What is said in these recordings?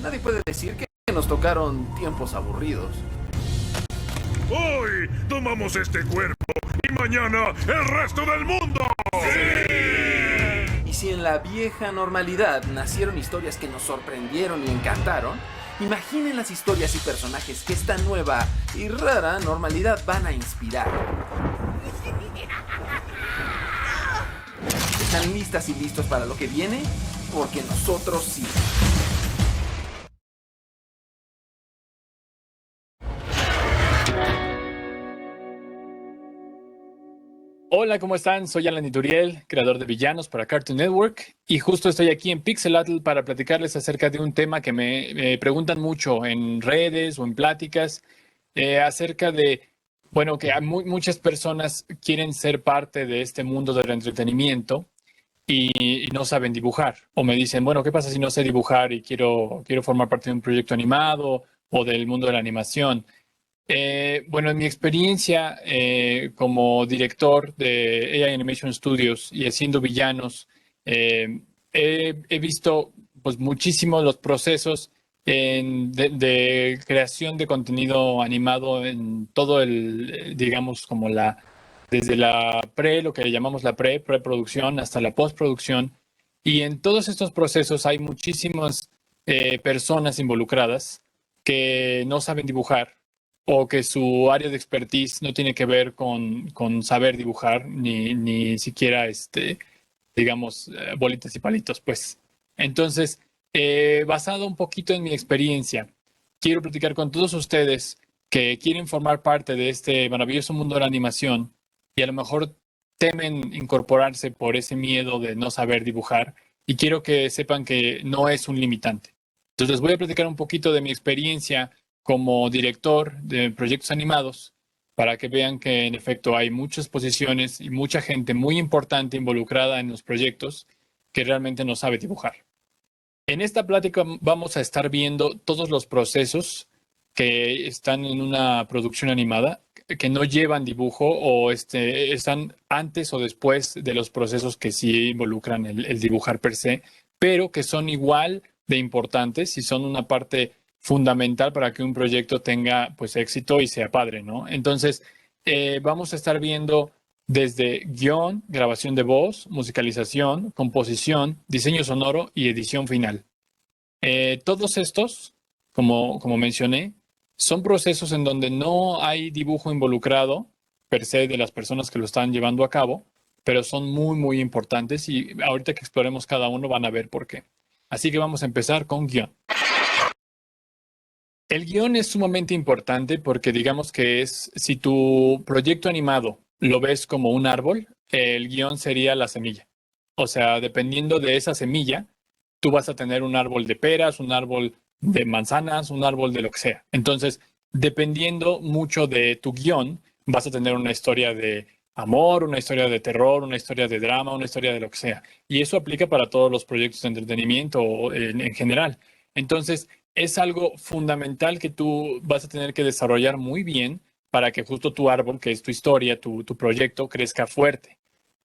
nadie puede decir que nos tocaron tiempos aburridos. Hoy tomamos este cuerpo y mañana el resto del mundo. Y si en la vieja normalidad nacieron historias que nos sorprendieron y encantaron, imaginen las historias y personajes que esta nueva y rara normalidad van a inspirar. ¿Están listas y listos para lo que viene? Porque nosotros sí. Hola, ¿cómo están? Soy Alan Ituriel, creador de villanos para Cartoon Network, y justo estoy aquí en Pixelatl para platicarles acerca de un tema que me preguntan mucho en redes o en pláticas, acerca de, bueno, que muchas personas quieren ser parte de este mundo del entretenimiento y no saben dibujar. O me dicen, bueno, ¿qué pasa si no sé dibujar y quiero formar parte de un proyecto animado o del mundo de la animación? Bueno, en mi experiencia como director de AI Animation Studios y haciendo villanos, he visto pues muchísimo los procesos de creación de contenido animado en todo digamos, como desde lo que llamamos la preproducción hasta la postproducción. Y en todos estos procesos hay muchísimas personas involucradas que no saben dibujar o que su área de expertise no tiene que ver con saber dibujar, ni siquiera, digamos, bolitas y palitos, pues. Entonces, basado un poquito en mi experiencia, quiero platicar con todos ustedes que quieren formar parte de este maravilloso mundo de la animación y a lo mejor temen incorporarse por ese miedo de no saber dibujar, y quiero que sepan que no es un limitante. Entonces, les voy a platicar un poquito de mi experiencia como director de proyectos animados, para que vean que en efecto hay muchas posiciones y mucha gente muy importante involucrada en los proyectos que realmente no sabe dibujar. En esta plática vamos a estar viendo todos los procesos que están en una producción animada, que no llevan dibujo o están antes o después de los procesos que sí involucran el dibujar per se, pero que son igual de importantes y son una parte fundamental para que un proyecto tenga pues éxito y sea padre, ¿no? Entonces, vamos a estar viendo desde guión, grabación de voz, musicalización, composición, diseño sonoro y edición final. Todos estos, como mencioné, son procesos en donde no hay dibujo involucrado per se de las personas que lo están llevando a cabo, pero son muy, muy importantes, y ahorita que exploremos cada uno van a ver por qué. Así que vamos a empezar con guión. El guión es sumamente importante porque digamos que si tu proyecto animado lo ves como un árbol, el guión sería la semilla. O sea, dependiendo de esa semilla, tú vas a tener un árbol de peras, un árbol de manzanas, un árbol de lo que sea. Entonces, dependiendo mucho de tu guión, vas a tener una historia de amor, una historia de terror, una historia de drama, una historia de lo que sea. Y eso aplica para todos los proyectos de entretenimiento en general. Entonces, es algo fundamental que tú vas a tener que desarrollar muy bien para que justo tu árbol, que es tu historia, tu proyecto, crezca fuerte.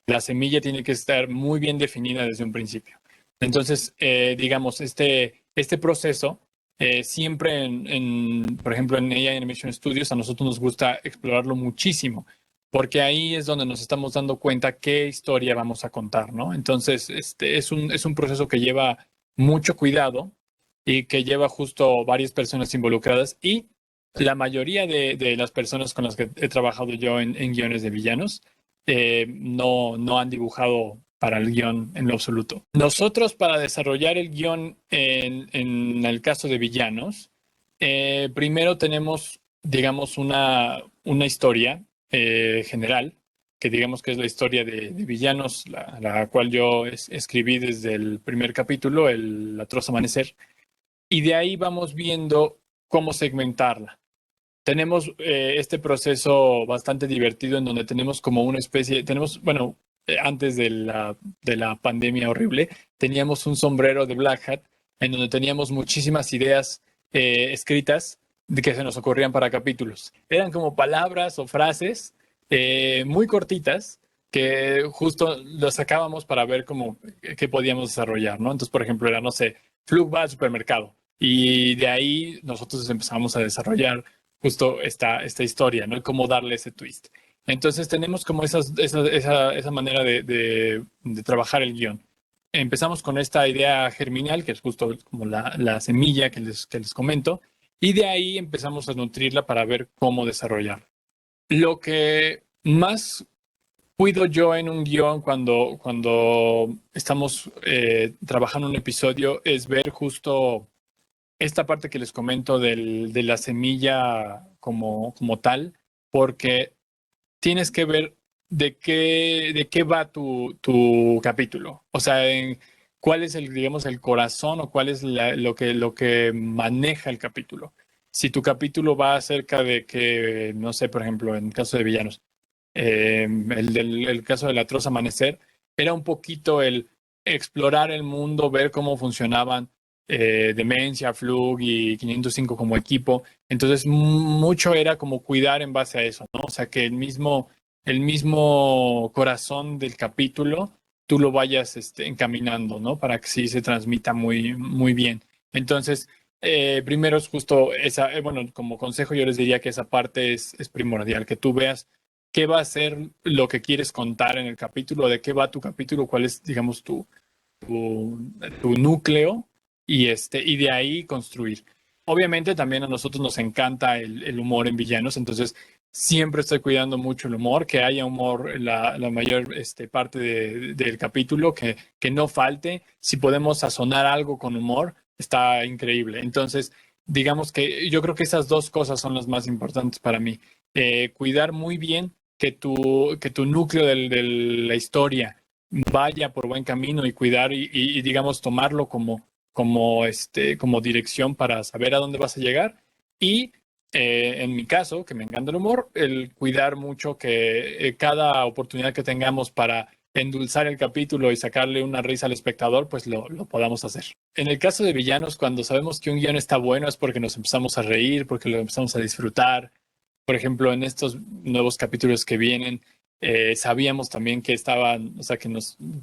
La semilla tiene que estar muy bien definida desde un principio. Entonces, digamos, este proceso, siempre por ejemplo, en AI Animation Studios, a nosotros nos gusta explorarlo muchísimo, porque ahí es donde nos estamos dando cuenta qué historia vamos a contar, ¿no? Entonces, es un proceso que lleva mucho cuidado y que lleva justo varias personas involucradas, y la mayoría de las personas con las que he trabajado yo en guiones de villanos no han dibujado para el guión en lo absoluto. Nosotros, para desarrollar el guión en el caso de villanos, primero tenemos, digamos, una historia general, que digamos que es la historia de villanos, la cual yo escribí desde el primer capítulo, el atroz amanecer, y de ahí vamos viendo cómo segmentarla. Tenemos este proceso bastante divertido en donde tenemos como una especie, bueno, antes de la pandemia horrible, teníamos un sombrero de Black Hat en donde teníamos muchísimas ideas escritas de que se nos ocurrían para capítulos. Eran como palabras o frases muy cortitas que justo los sacábamos para ver cómo qué podíamos desarrollar, ¿no? Entonces, por ejemplo, era, no sé, Flug va al supermercado. Y de ahí nosotros empezamos a desarrollar justo esta historia, ¿no? Cómo darle ese twist. Entonces tenemos como esa manera de trabajar el guión. Empezamos con esta idea germinal, que es justo como la semilla que les comento, y de ahí empezamos a nutrirla para ver cómo desarrollarla. Lo que más cuido yo en un guión cuando estamos trabajando un episodio es ver justo esta parte que les comento de la semilla como tal, porque tienes que ver de qué va tu capítulo. O sea, cuál es digamos, el corazón o cuál es lo que maneja el capítulo. Si tu capítulo va acerca de que, no sé, por ejemplo, en el caso de villanos, el caso del atroz amanecer, era un poquito el explorar el mundo, ver cómo funcionaban Demencia, Flug y 505 como equipo. Entonces, mucho era como cuidar en base a eso, ¿no? O sea, que el mismo corazón del capítulo tú lo vayas encaminando, ¿no? Para que sí se transmita muy, muy bien. Entonces, primero es justo esa, bueno, como consejo yo les diría que esa parte es primordial, que tú veas qué va a ser lo que quieres contar en el capítulo, de qué va tu capítulo, cuál es, digamos, tu núcleo y de ahí construir. Obviamente también a nosotros nos encanta el humor en villanos, entonces siempre estoy cuidando mucho el humor, que haya humor en la mayor parte del capítulo, que no falte. Si podemos sazonar algo con humor, está increíble. Entonces, digamos que yo creo que esas dos cosas son las más importantes para mí. Cuidar muy bien que tu núcleo de la historia vaya por buen camino y cuidar y digamos, tomarlo como dirección para saber a dónde vas a llegar. Y en mi caso, que me encanta el humor, el cuidar mucho que cada oportunidad que tengamos para endulzar el capítulo y sacarle una risa al espectador, pues lo podamos hacer. En el caso de villanos, cuando sabemos que un guión está bueno es porque nos empezamos a reír, porque lo empezamos a disfrutar. Por ejemplo, en estos nuevos capítulos que vienen, sabíamos también que estaban, o sea,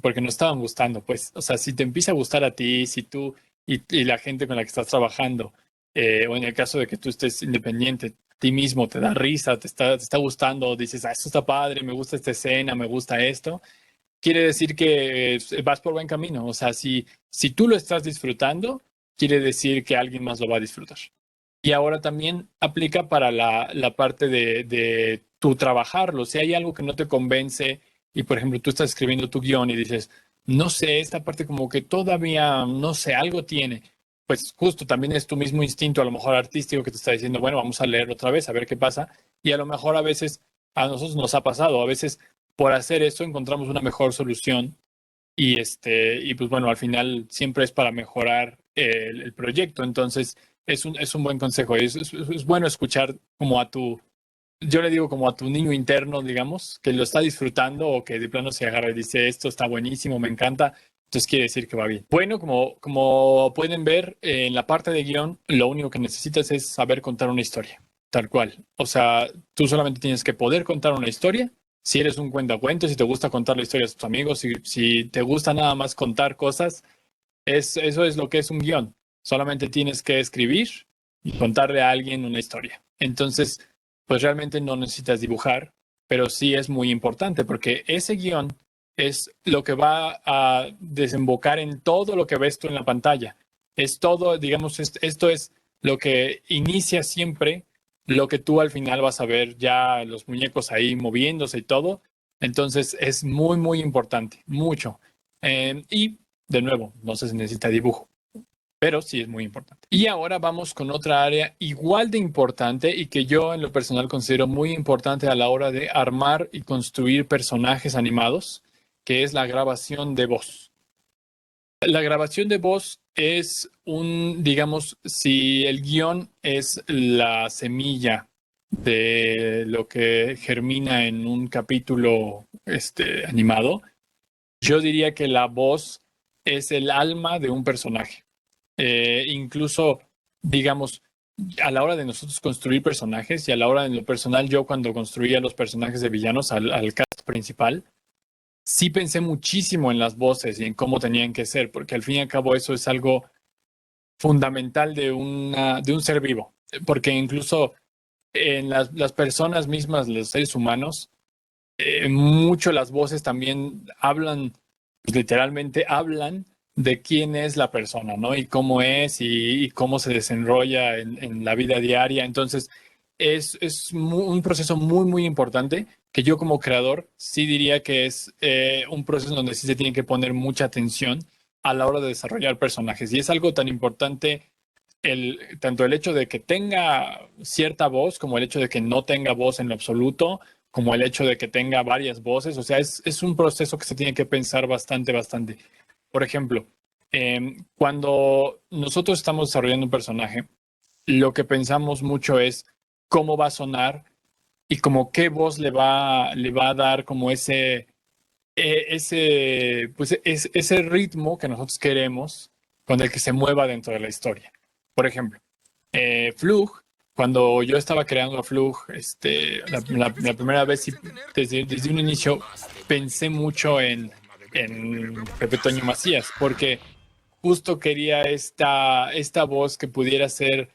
porque nos estaban gustando, pues, o sea, si te empieza a gustar a ti, si tú y la gente con la que estás trabajando, o en el caso de que tú estés independiente, a ti mismo te da risa, te está gustando, dices, esto está padre, me gusta esta escena, me gusta esto, quiere decir que vas por buen camino. O sea, si tú lo estás disfrutando, quiere decir que alguien más lo va a disfrutar. Y ahora también aplica para la parte de tu trabajarlo. Si hay algo que no te convence y, por ejemplo, tú estás escribiendo tu guión y dices, no sé, esta parte como que todavía, no sé, algo tiene. Pues justo también es tu mismo instinto, a lo mejor artístico, que te está diciendo, bueno, vamos a leerlo otra vez, a ver qué pasa. Y a lo mejor a veces a nosotros nos ha pasado, a veces por hacer eso encontramos una mejor solución y pues bueno, al final siempre es para mejorar el proyecto. Entonces, es un buen consejo. Es bueno escuchar como yo le digo como a tu niño interno, digamos, que lo está disfrutando o que de plano se agarra y dice, esto está buenísimo, me encanta. Entonces quiere decir que va bien. Bueno, como pueden ver, en la parte de guión, lo único que necesitas es saber contar una historia, tal cual. O sea, tú solamente tienes que poder contar una historia. Si eres un cuentacuentos, si te gusta contar la historia a tus amigos, si te gusta nada más contar cosas, eso es lo que es un guión. Solamente tienes que escribir y contarle a alguien una historia. Entonces, pues realmente no necesitas dibujar, pero sí es muy importante porque ese guión es lo que va a desembocar en todo lo que ves tú en la pantalla. Es todo, digamos, esto es lo que inicia siempre lo que tú al final vas a ver ya los muñecos ahí moviéndose y todo. Entonces es muy, muy importante, mucho. Y de nuevo, no se necesita dibujo, pero sí es muy importante. Y ahora vamos con otra área igual de importante y que yo en lo personal considero muy importante a la hora de armar y construir personajes animados, que es la grabación de voz. La grabación de voz es digamos, si el guión es la semilla de lo que germina en un capítulo animado, yo diría que la voz es el alma de un personaje. Incluso, digamos, a la hora de nosotros construir personajes y a la hora de lo personal, yo cuando construía los personajes de villanos al cast principal, sí pensé muchísimo en las voces y en cómo tenían que ser, porque al fin y al cabo eso es algo fundamental de un ser vivo, porque incluso en las personas mismas, los seres humanos, mucho las voces también hablan, pues, literalmente hablan de quién es la persona, ¿no? Y cómo es y cómo se desenrolla en la vida diaria. Entonces, es un proceso muy, muy importante que yo como creador sí diría que es un proceso donde sí se tiene que poner mucha atención a la hora de desarrollar personajes. Y es algo tan importante tanto el hecho de que tenga cierta voz como el hecho de que no tenga voz en lo absoluto, como el hecho de que tenga varias voces. O sea, es un proceso que se tiene que pensar bastante, bastante. Por ejemplo, cuando nosotros estamos desarrollando un personaje, lo que pensamos mucho es cómo va a sonar y como qué voz le va a dar como ese ritmo que nosotros queremos con el que se mueva dentro de la historia. Por ejemplo, Flug, cuando yo estaba creando a Flug, la primera vez, desde un inicio, pensé mucho en Pepe Toño Macías, porque justo quería esta voz que pudiera ser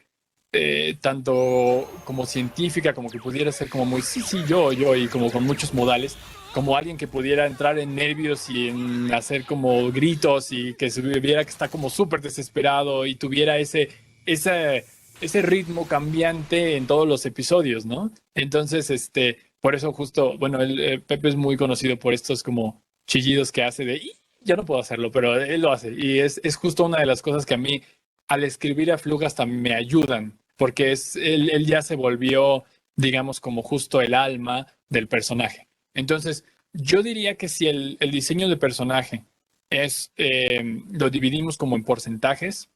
tanto como científica, como que pudiera ser como muy sí, sí, yo, y como con muchos modales, como alguien que pudiera entrar en nervios y en hacer como gritos y que se viera que está como súper desesperado y tuviera ese ritmo cambiante en todos los episodios, ¿no? Entonces, por eso justo, bueno, Pepe es muy conocido por estos como chillidos que hace de, "Ih", yo no puedo hacerlo, pero él lo hace. Y es justo una de las cosas que a mí, al escribir a Flug, hasta me ayudan, porque él ya se volvió, digamos, como justo el alma del personaje. Entonces, yo diría que si el diseño de personaje lo dividimos como en porcentajes,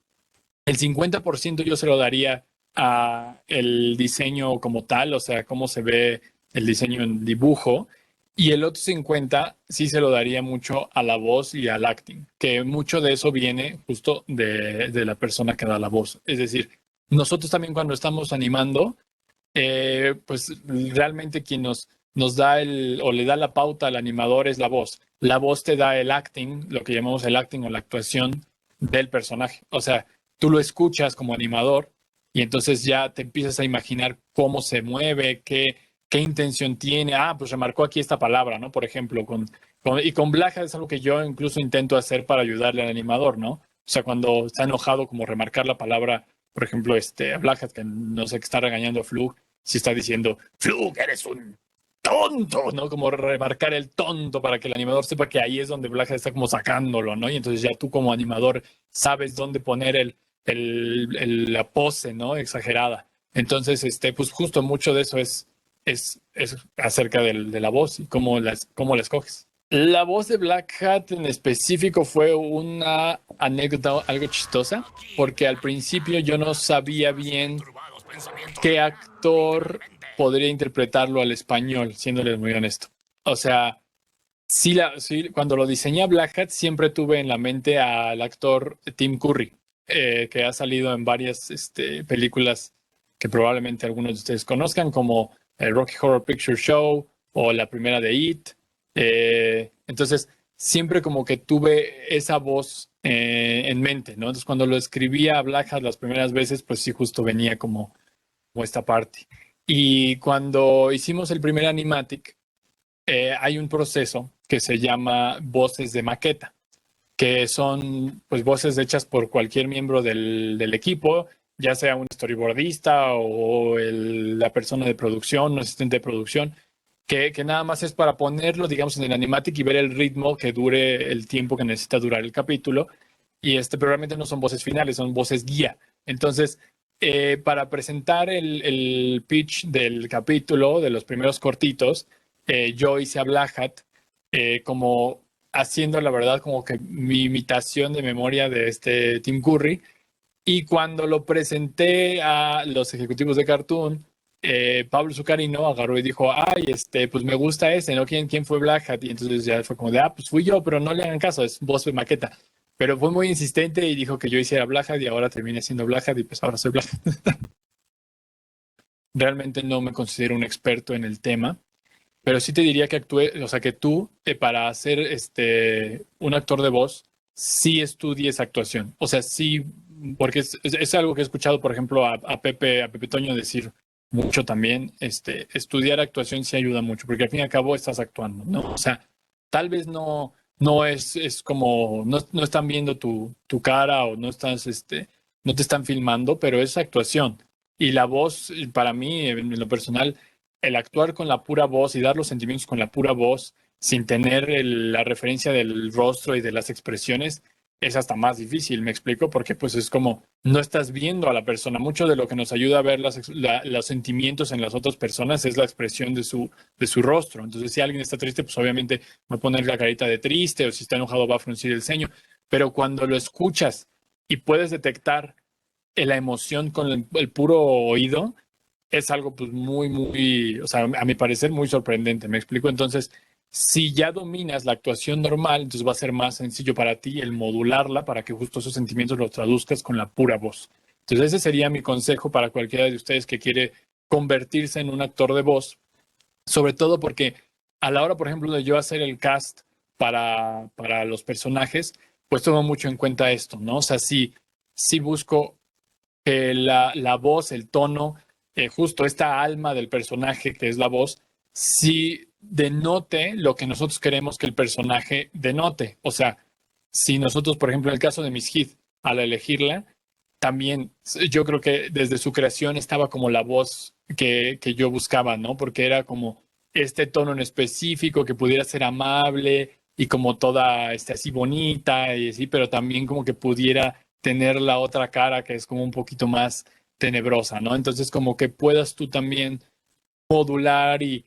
el 50% yo se lo daría a el diseño como tal, o sea, cómo se ve el diseño en dibujo, y el otro 50 sí se lo daría mucho a la voz y al acting, que mucho de eso viene justo de la persona que da la voz. Es decir, nosotros también cuando estamos animando, pues realmente quien nos da o le da la pauta al animador es la voz. La voz te da el acting, lo que llamamos el acting o la actuación del personaje. O sea, tú lo escuchas como animador y entonces ya te empiezas a imaginar cómo se mueve, qué intención tiene. Ah, pues remarcó aquí esta palabra, ¿no? Por ejemplo, y con Black Hat es algo que yo incluso intento hacer para ayudarle al animador, ¿no? O sea, cuando está enojado, como remarcar la palabra, por ejemplo, a Black Hat, que no sé, que está regañando a Flug, si está diciendo, Flug, eres un tonto, ¿no? Como remarcar el tonto para que el animador sepa que ahí es donde Black Hat está como sacándolo, ¿no? Y entonces ya tú como animador sabes dónde poner la pose, ¿no? Exagerada. Entonces, pues justo mucho de eso es acerca de la voz y cómo la escoges. La voz de Black Hat en específico fue una anécdota algo chistosa, porque al principio yo no sabía bien qué actor podría interpretarlo al español, siéndoles muy honesto. O sea, sí, cuando lo diseñé a Black Hat, siempre tuve en la mente al actor Tim Curry, que ha salido en varias películas que probablemente algunos de ustedes conozcan, como el Rocky Horror Picture Show o la primera de It. Entonces, siempre como que tuve esa voz en mente, ¿no? Entonces, cuando lo escribía a Black Hat las primeras veces, pues sí, justo venía como esta parte. Y cuando hicimos el primer animatic, hay un proceso que se llama voces de maqueta, que son pues voces hechas por cualquier miembro del equipo, ya sea un storyboardista o la persona de producción, un asistente de producción, que nada más es para ponerlo, digamos, en el animatic y ver el ritmo que dure el tiempo que necesita durar el capítulo. Y pero realmente no son voces finales, son voces guía. Entonces, para presentar el pitch del capítulo, de los primeros cortitos, yo hice a Black Hat como haciendo, la verdad, como que mi imitación de memoria de este Tim Curry. Y cuando lo presenté a los ejecutivos de Cartoon, Pablo Zucarino agarró y dijo, ay, pues me gusta ese, ¿no? ¿Quién fue Black Hat? Y entonces ya fue como de, pues fui yo, pero no le hagan caso, es voz de maqueta. Pero fue muy insistente y dijo que yo hiciera Black Hat y ahora terminé siendo Black Hat y pues ahora soy Black Hat. Realmente no me considero un experto en el tema, pero sí te diría que actúe, o sea, que tú, para ser un actor de voz, sí estudies actuación. O sea, sí porque es algo que he escuchado, por ejemplo, a Pepe Toño decir mucho también, estudiar actuación sí ayuda mucho, porque al fin y al cabo estás actuando, ¿no? O sea, tal vez no es como, no están viendo tu cara o no te están filmando, pero es actuación. Y la voz, para mí, en lo personal, el actuar con la pura voz y dar los sentimientos con la pura voz, sin tener la referencia del rostro y de las expresiones, es hasta más difícil, ¿me explico? Porque pues es como no estás viendo a la persona. Mucho de lo que nos ayuda a ver los sentimientos en las otras personas es la expresión de su rostro. Entonces, si alguien está triste, pues obviamente va a poner la carita de triste, o si está enojado va a fruncir el ceño. Pero cuando lo escuchas y puedes detectar la emoción con el puro oído, es algo pues muy, o sea, a mi parecer muy sorprendente, ¿me explico? Entonces, si ya dominas la actuación normal, entonces va a ser más sencillo para ti el modularla para que justo esos sentimientos los traduzcas con la pura voz. Entonces, ese sería mi consejo para cualquiera de ustedes que quiere convertirse en un actor de voz, sobre todo porque a la hora, por ejemplo, de yo hacer el cast para los personajes, pues tomo mucho en cuenta esto, ¿no? O sea, si busco que la voz, el tono, justo esta alma del personaje que es la voz, sí denote lo que nosotros queremos que el personaje denote. O sea, si nosotros, por ejemplo, en el caso de Miss Heath, al elegirla, también yo creo que desde su creación estaba como la voz que yo buscaba, ¿no? Porque era como este tono en específico que pudiera ser amable y como toda así bonita y así, pero también como que pudiera tener la otra cara que es como un poquito más tenebrosa, ¿no? Entonces como que puedas tú también modular y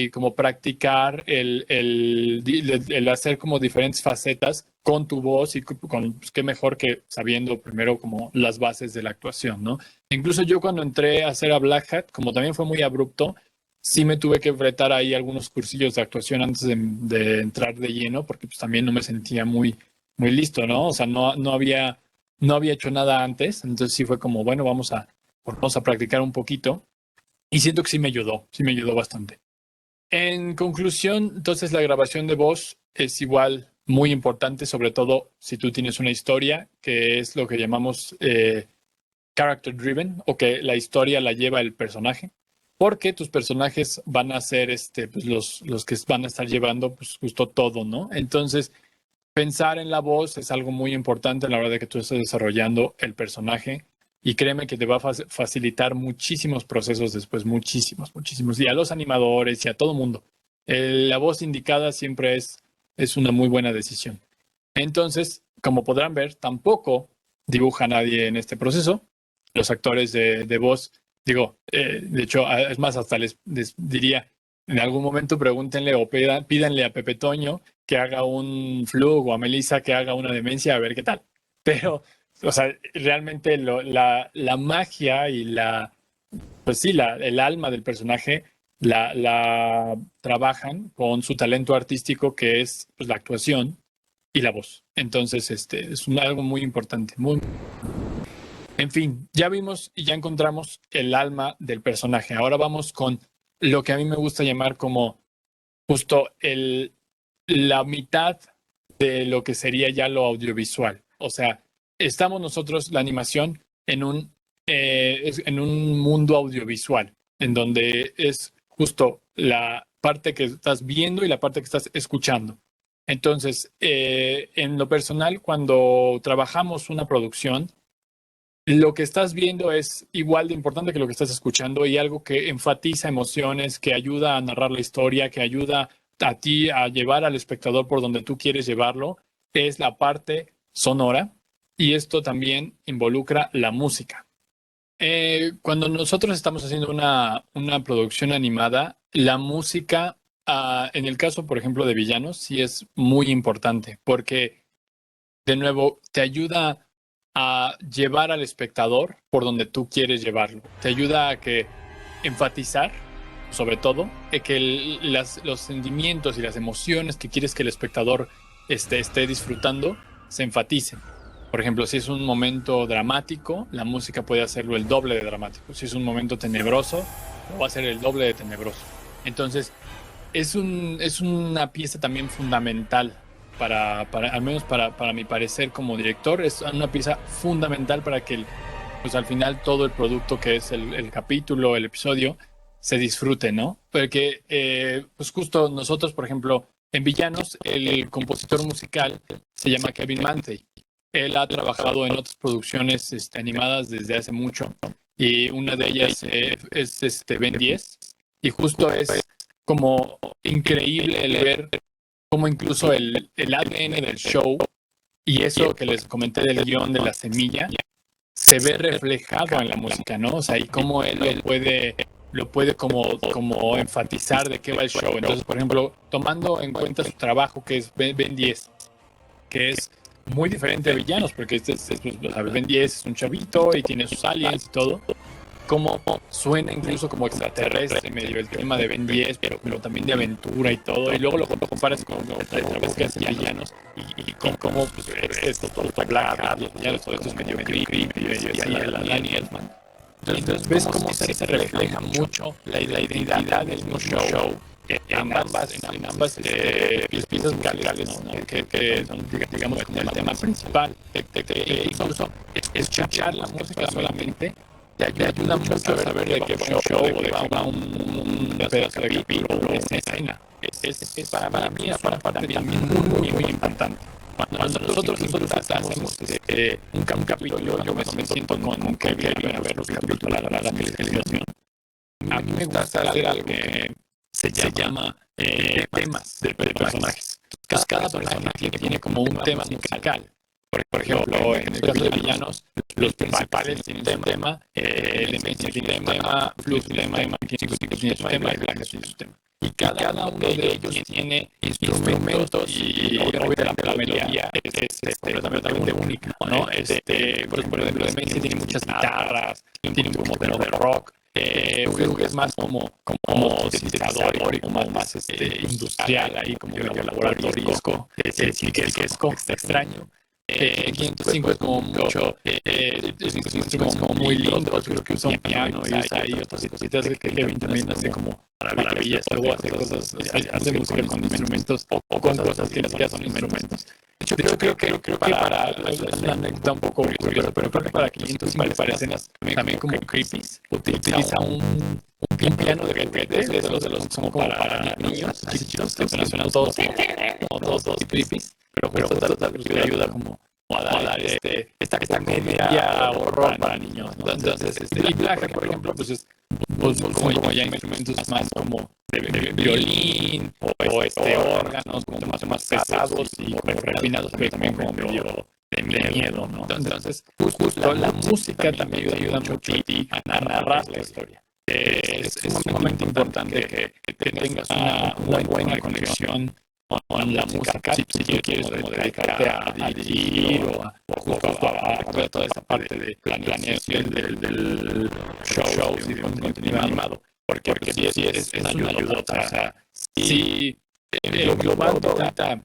como practicar el hacer como diferentes facetas con tu voz y pues, qué mejor que sabiendo primero como las bases de la actuación, ¿no? Incluso yo cuando entré a hacer a Black Hat, como también fue muy abrupto, sí me tuve que enfrentar ahí algunos cursillos de actuación antes de entrar de lleno, porque pues también no me sentía muy listo, ¿no? O sea, no había hecho nada antes, entonces sí fue como, bueno, vamos a practicar un poquito. Y siento que sí me ayudó bastante. En conclusión, entonces la grabación de voz es igual muy importante, sobre todo si tú tienes una historia, que es lo que llamamos character driven, o que la historia la lleva el personaje, porque tus personajes van a ser pues los que van a estar llevando pues justo todo, ¿no? Entonces, pensar en la voz es algo muy importante a la hora de que tú estés desarrollando el personaje. Y créeme que te va a facilitar muchísimos procesos después, muchísimos. Y a los animadores y a todo mundo. La voz indicada siempre es una muy buena decisión. Entonces, como podrán ver, tampoco dibuja nadie en este proceso. Los actores de voz, digo, de hecho, es más, hasta les diría, en algún momento pregúntenle o pídanle a Pepe Toño que haga un Flug o a Melissa que haga una demencia a ver qué tal. Pero o sea, realmente la magia y pues sí, el alma del personaje la trabajan con su talento artístico que es pues, la actuación y la voz. Entonces, es algo muy importante. En fin, ya vimos y ya encontramos el alma del personaje. Ahora vamos con lo que a mí me gusta llamar como justo la mitad de lo que sería ya lo audiovisual. O sea, estamos nosotros, la animación, en un mundo audiovisual, en donde es justo la parte que estás viendo y la parte que estás escuchando. Entonces, en lo personal, cuando trabajamos una producción, lo que estás viendo es igual de importante que lo que estás escuchando y algo que enfatiza emociones, que ayuda a narrar la historia, que ayuda a ti a llevar al espectador por donde tú quieres llevarlo, es la parte sonora y esto también involucra la música. Cuando nosotros estamos haciendo una producción animada, la música, en el caso, por ejemplo, de Villanos, sí es muy importante porque, de nuevo, te ayuda a llevar al espectador por donde tú quieres llevarlo. Te ayuda a enfatizar, sobre todo, que los sentimientos y las emociones que quieres que el espectador esté disfrutando se enfaticen. Por ejemplo, si es un momento dramático, la música puede hacerlo el doble de dramático. Si es un momento tenebroso, lo va a hacer el doble de tenebroso. Entonces, es una pieza también fundamental al menos para mi parecer como director, es una pieza fundamental para que pues al final todo el producto que es el capítulo, el episodio, se disfrute, ¿no? Porque pues justo nosotros, por ejemplo, en Villanos, el compositor musical se llama Kevin Manthey. Él ha trabajado en otras producciones animadas desde hace mucho y una de ellas es Ben 10 y justo es como increíble el ver cómo incluso el ADN del show y eso que les comenté del guión de La Semilla se ve reflejado en la música, ¿no? O sea, y cómo él lo puede como enfatizar de qué va el show. Entonces, por ejemplo, tomando en cuenta su trabajo que es Ben 10, que es muy diferente a Villanos, porque Ben 10 es un chavito y tiene sus aliens y todo. Cómo suena incluso como extraterrestre medio el tema de Ben 10, pero también de aventura y todo. Y luego lo comparas con el trabajo que hace Villanos y cómo pues, esto todo está black, Villanos, todo esto es medio creepy, medio así, Danny Elfman. Entonces ves cómo se refleja mucho la identidad del mismo show en ambas piezas musicales, ¿no? Que son, digamos, como el tema principal. Incluso escuchar la música solamente te ayuda mucho a saber de qué va un show, de qué va un pedazo de capítulo, una escena. Para mí es una parte también muy importante. Cuando nosotros hacemos un capítulo, yo me siento con Kevin a ver los capítulos, la televisión. A mí me gusta hacer algo que se llama temas de personajes. Entonces, cada personaje tiene como un tema musical. Por ejemplo, en el caso de Villanos, los principales tienen un tema, el MC tiene un tema, Flux tiene un tema, tiene su tema y Black tiene su tema. Y cada uno de ellos tiene instrumentos y obviamente la melodía es completamente única, ¿no? Por ejemplo, el MC tiene muchas guitarras, tiene un modelo de rock. Flug es más como sintetizador y como más industrial ahí, como laboratorisco, cirquesco, extraño. 505 es como mucho, es como muy lindo, creo que usa un piano y usa ahí otras cositas que Kevin también hace como maravillas, luego hace cosas, hace música con instrumentos o con cosas que ni siquiera son instrumentos. De hecho, creo que para es una anécdota un poco curiosa, pero creo que para 505 le parecen también como creepies, utiliza un piano de los como para niños chiquitos que suenan todos creepies, pero tal vez le ayuda como a dar esta media horror para niños, ¿no? Entonces, y Black, por ejemplo, pues es como ya instrumentos más como de violín o órganos como más pesados y como refinados también como medio de miedo, ¿no? Entonces, justo la música también ayuda mucho a narrar la historia. Es sumamente importante que tengas una buena conexión con la música, si tú quieres como dedicarte a dirigir o a toda esa parte de planeación del show y de contenido animado, porque sí es una ayudota. O sea, sí, lo global ahorita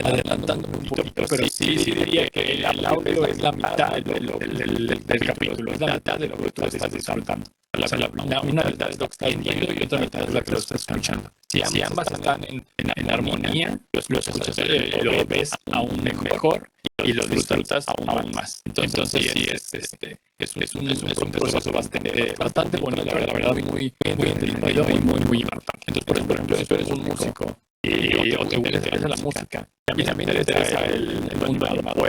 adelantándome un poquito, pero sí diría que el audio es la mitad del capítulo, es la mitad de lo que tú estás disfrutando. Una mitad es lo que estás viendo y otra mitad es la que lo estás escuchando. Si ambas están en armonía, lo ves aún mejor y lo disfrutas aún más. Entonces sí, es un proceso bastante bonito, la verdad, muy entretenido y muy importante. Entonces, por ejemplo, si tú eres un músico o te interesa la música y también te interesa el mundo animado,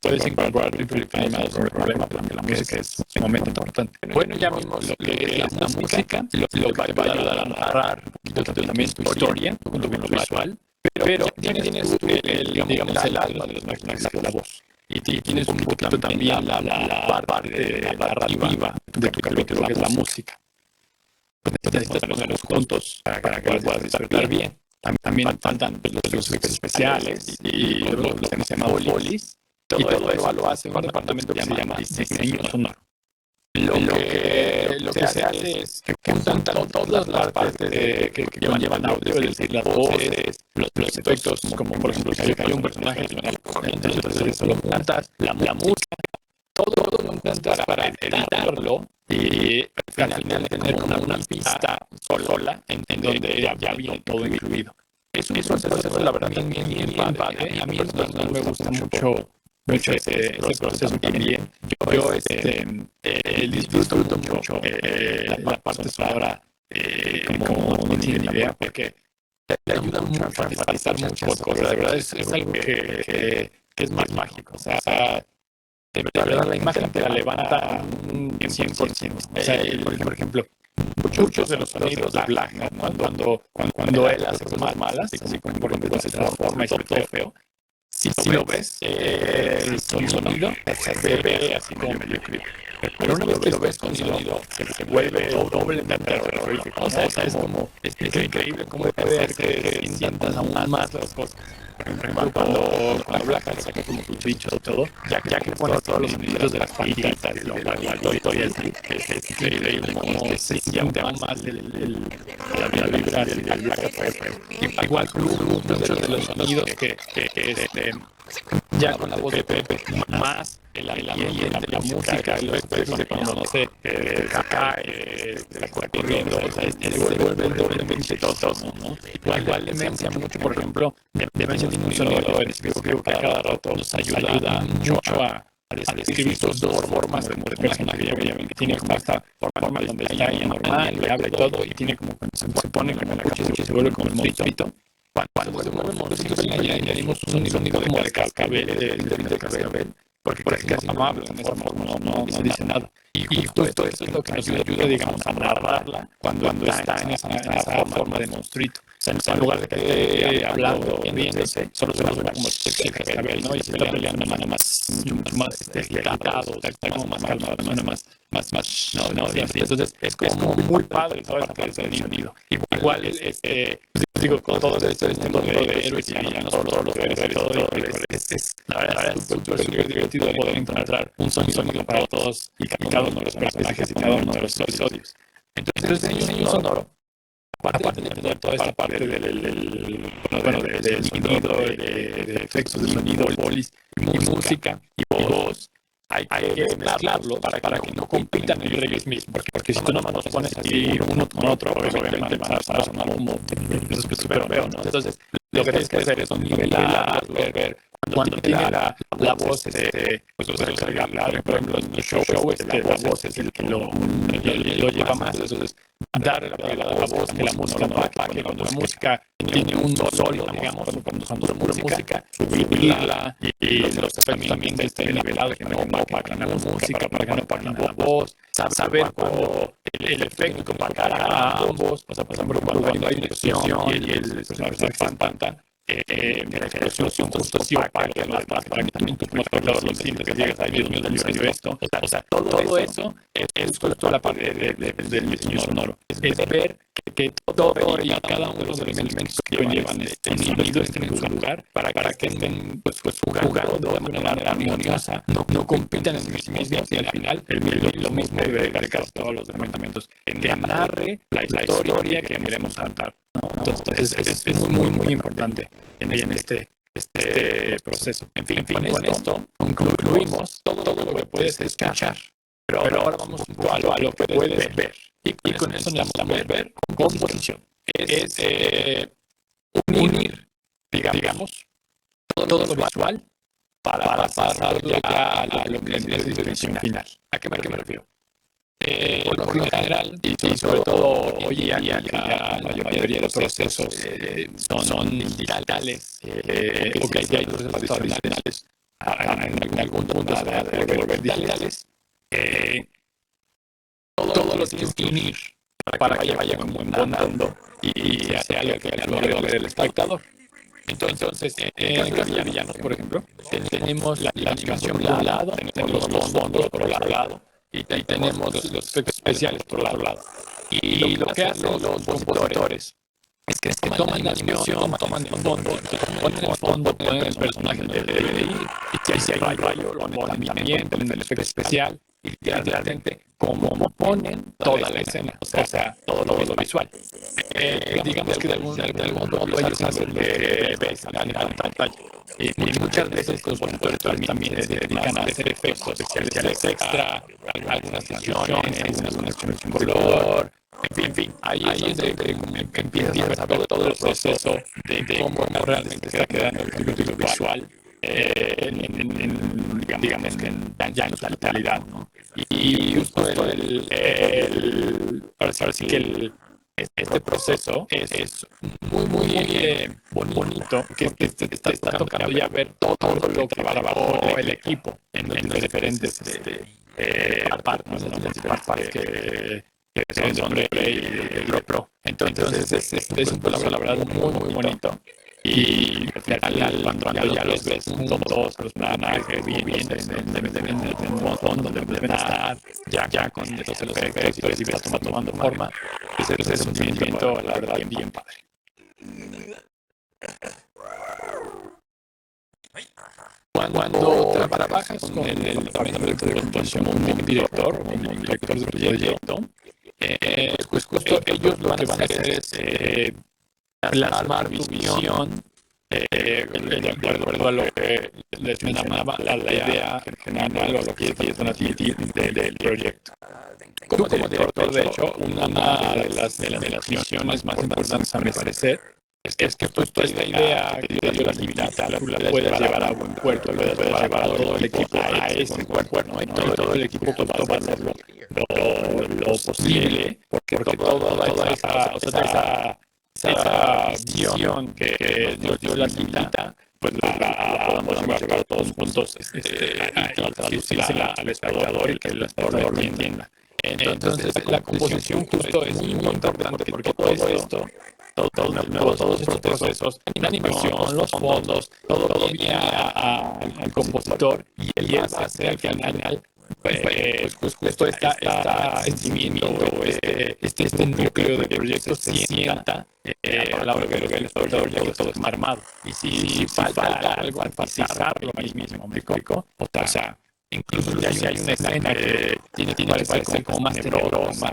puedes encontrar proyectos animados sin problema, porque la música es sumamente importante. Bueno, ya vimos lo que es la música, lo que te va a ayudar a narrar un poquito también tu historia, junto con lo visual, pero tienes tú digamos, el alma de los personajes, la voz. Y tienes un poquito también la parte narrativa de tu capítulo, que es la música. Pues necesitas ponerlos juntos para que lo puedas disfrutar bien. También faltan los efectos especiales y luego lo que se llama bolis. Y todo eso lo hace un departamento que se llama diseño sonoro. Lo que se hace es que juntan todas las partes que llevan audio, es decir, las voces, los efectos, como por ejemplo si hay un personaje, entonces eso lo montas, la música, todo lo montas para editarlo y al final tener una pista sola en donde ya viene todo incluido. Es un proceso, la verdad, bien padre. A mí personalmente me gusta mucho ese proceso también. Yo disfruto mucho la parte sonora, como no tienen idea, porque te ayuda mucho a enfatizar muchas cosas. De verdad, es algo que es más mágico. O sea, de verdad la imagen te la levanta un 100%. O sea, por ejemplo, muchos de los sonidos de Black Hat, cuando él hace cosas malas, así como por ejemplo se transforma y se ve todo feo, si lo ves, el sonido se ve así como medio creepy. Pero una vez que lo ves con sonido, se vuelve doblemente terrorífico. O sea, es como, es increíble cómo puede hacer que sientas aún más las cosas. Por ejemplo, cuando Black Hat saca como sus bichos y todo, ya que pones todos los sonidos de las patitas y la historia es increíble cómo se siente aún más la vibra del Black Hat. Igual muchos de los sonidos que ya con la voz de Pepe, más el ambiente, la música, los efectos de cuando, no sé, cae, se está corriendo, o sea, se vuelve doblemente todo, ¿no? Igual Demencia mucho, por ejemplo, Demencia tiene un sonido específico que a cada rato nos ayuda mucho a describir sus dos formas de personaje. Ya ven que tiene como esta forma donde está ahí normal, le abre todo y tiene como cuando se pone como la capucha y se vuelve como el monstruito. Cuando se mueve el monstruito, le añadimos un sonido como de cascabel, porque es casi amable en esa forma, no dice nada. Y justo esto es lo que nos ayuda, digamos, a narrarla cuando está en esa forma de monstruito. O sea, en lugar de que esté hablando, riéndose, solo se ve como el cascabel, ¿no? Y se ve peleando de manera mucho más agitado, está como más calmado, de manera más, no, entonces es como muy padre toda esta parte del sonido. Igual digo, con todo esto de héroes y villanos, todos los héroes y todo, la verdad es súper divertido poder encontrar un sonido para todos y cada uno de los personajes y cada uno de los episodios. Entonces, el diseño sonoro, aparte de tener toda esta parte del sonido, de efectos de sonido, polis, y música y voz, hay que mezclarlo para que no compitan entre ellos mismos, porque si tú nomás los pones así uno con otro, obviamente van a sonar como súper feo, ¿no? Entonces, lo que tienes que hacer es nivelar, ver cuando tiene la voz, pues por ejemplo, en el show, la voz es el que lo lleva más, entonces dar la voz que la música no apague, cuando la música tiene un sólido, digamos, cuando usamos pura música, subirla y los efectos también estén nivelados, que no opaquen la música, para que no opaquen la voz, saber cuando el efecto opacar a ambos, o sea, por ejemplo, cuando hay una explosión y el personaje se espanta, la explosión justo sí opaca lo demás, para que también tú como espectador lo sientes, que digas, ay Dios mío, salió esto, o sea, todo eso es justo la parte del diseño sonoro, es ver que todo y cada uno de los elementos que conllevan este sonido estén en su lugar para que estén pues jugando de manera armoniosa, no compitan en sí mismos y al final lo mismo debe casi todos los elementos que narre la historia que queremos cantar, ¿no? Entonces es muy importante en este proceso. En fin, con esto concluimos todo lo que puedes escuchar. Pero ahora vamos a lo que puedes ver. Y con eso necesitamos ver composición. Es unir, digamos, todo lo visual para pasar ya a lo que es la distribución final. ¿A qué me refiero? Por lo general, y sobre todo hoy en día, la mayoría de procesos son digitales, o que hay procesos tradicionales en algún punto de volver digitales. Todo lo tienes que unir para que vaya como embonando y sea algo que logre ver el espectador. Entonces, en Villanos, por ejemplo, tenemos la animación por un lado, tenemos los fondos por el otro lado, y tenemos los efectos especiales por el otro lado. Y lo que hacen los compositores es que toman la animación, toman el fondo, ponen el personaje de ir, y si hay un rayo, lo ponen también, ponen el efecto especial, y literalmente como ponen toda la escena, o sea, todo lo visual. Digamos que de algún modo ellos hacen lo que ves en la pantalla. Y muchas veces los compositores también se dedican a hacer efectos especiales extra, algunas sesiones, algunas conexiones en color, En fin, ahí es donde empiezas a ver todo el proceso de cómo realmente está quedando el capítulo visual, digamos que ya en su totalidad, ¿no? Y justo ahora sí que este proceso es muy bonito, que te está tocando ya ver todo lo que trabajó el equipo en los diferentes partes, ¿no? Las diferentes partes que son de Play y de Pro. Entonces es un proceso, la verdad, muy bonito. Y al final, cuando ya los ves todos los personajes bien en un montón donde deben estar, ya con esos efectos y ves tomando forma, es un sentimiento, la verdad, bien padre. Cuando trabajas con el departamento de composición como un director de proyecto, pues justo ellos lo que van a hacer es plasmar tu visión de acuerdo a lo que les mencionaba, la idea general o lo que ellos van a transmitir del proyecto. Como director, de hecho, una de las misiones más importantes, a mi parecer, es que justo esta idea que te dio la divinidad, tú la puedes llevar a buen puerto, puedes llevar a todo el equipo a ese buen puerto, ¿no? Y todo el equipo va a hacer lo posible, porque toda esa visión que Dios dio la divinidad, pues la podamos llevar todos juntos y traducírsela al espectador y que el espectador lo entienda. Entonces, la composición justo es muy importante porque todo esto, todos estos procesos, la animación, los fondos, todo viene al compositor y él va a hacer que al final pues justo este sentimiento, este núcleo de proyectos se sienta a la hora que el espectador ya todo está armado. Y si falta algo al pasar lo mismo, ¿me explico? O sea, incluso si hay una escena que parece como más tenebrosa,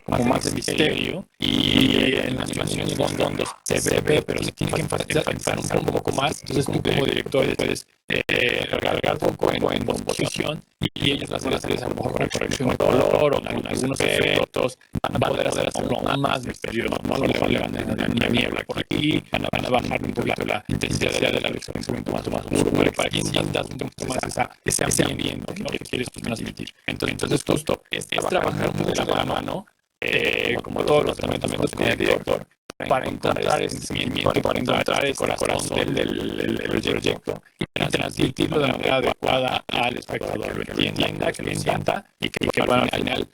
como más de misterio, y en la animación y en los fondos se ve, pero se tiene que enfatizar un poco más. Entonces tú como director puedes recargar un poco en composición y ellos las hacer a lo mejor con corrección de color o con algunos efectos van a poder hacerlo aún más misterioso. No le van a dar una niebla por aquí, van a bajar un poquito la intensidad de la luz, un poquito más oscuro para que sientas un poquito más ese ambiente que quieres transmitir. Entonces justo es trabajar muy de la mano, como todos los tratamientos con el director, para encontrar ese sentimiento, para encontrar ese corazón del proyecto y transmitirlo de manera adecuada al espectador, que lo entienda, que lo sienta y que bueno, al final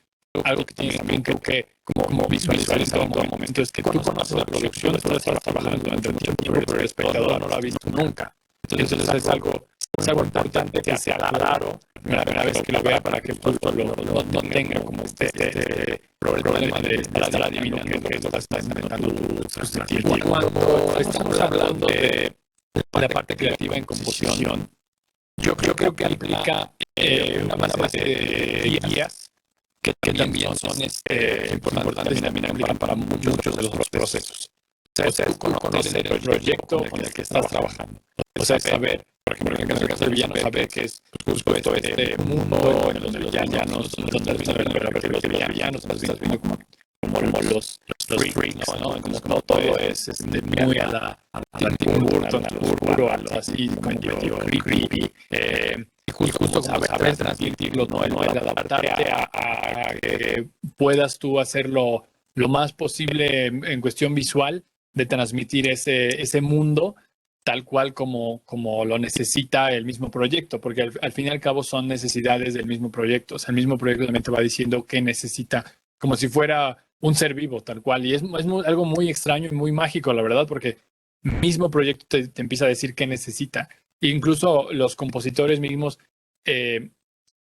algo que tienes también que como visualizar en todo momento es que tú conoces la producción, tú estás trabajando durante mucho tiempo, pero el espectador no lo ha visto nunca. Entonces es algo importante que sea claro la primera vez que lo vea para que justo no tenga como este problema de estar adivinando que es lo que está intentando transmitir. Cuando estamos hablando de la parte creativa en composición, yo creo que implica una base de guías que también son importantes también para muchos de los procesos. O sea, tú conocer el proyecto con el que estás trabajando. O sea, saber, por ejemplo, en el caso del villano, saber que es justo este mundo en donde los villanos, donde estás viendo los villanos, estás viendo como los freaks, ¿no? Como todo es muy a la Tim Burton, al oscuro, a lo así, medio creepy. Y justo saber transmitirlo, ¿no? El adaptarte a que puedas tú hacerlo lo más posible en cuestión visual, de transmitir ese mundo tal cual como lo necesita el mismo proyecto, porque al fin y al cabo son necesidades del mismo proyecto. O sea, el mismo proyecto también te va diciendo qué necesita, como si fuera un ser vivo, tal cual. Y es algo muy extraño y muy mágico, la verdad, porque el mismo proyecto te empieza a decir qué necesita. E incluso los compositores mismos, en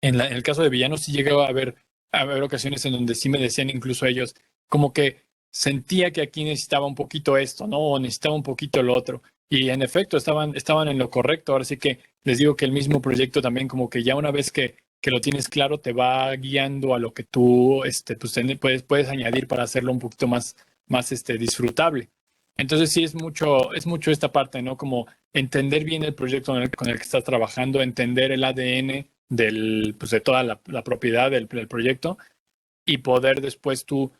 el caso de Villanos, sí llegaba a haber ocasiones en donde sí me decían incluso ellos, como que sentía que aquí necesitaba un poquito esto, ¿no? O necesitaba un poquito lo otro. Y en efecto, estaban en lo correcto. Ahora sí que les digo que el mismo proyecto también como que ya una vez que lo tienes claro, te va guiando a lo que tú pues puedes añadir para hacerlo un poquito más disfrutable. Entonces sí es mucho esta parte, ¿no? Como entender bien el proyecto con el que estás trabajando, entender el ADN de toda la propiedad del proyecto y poder después tú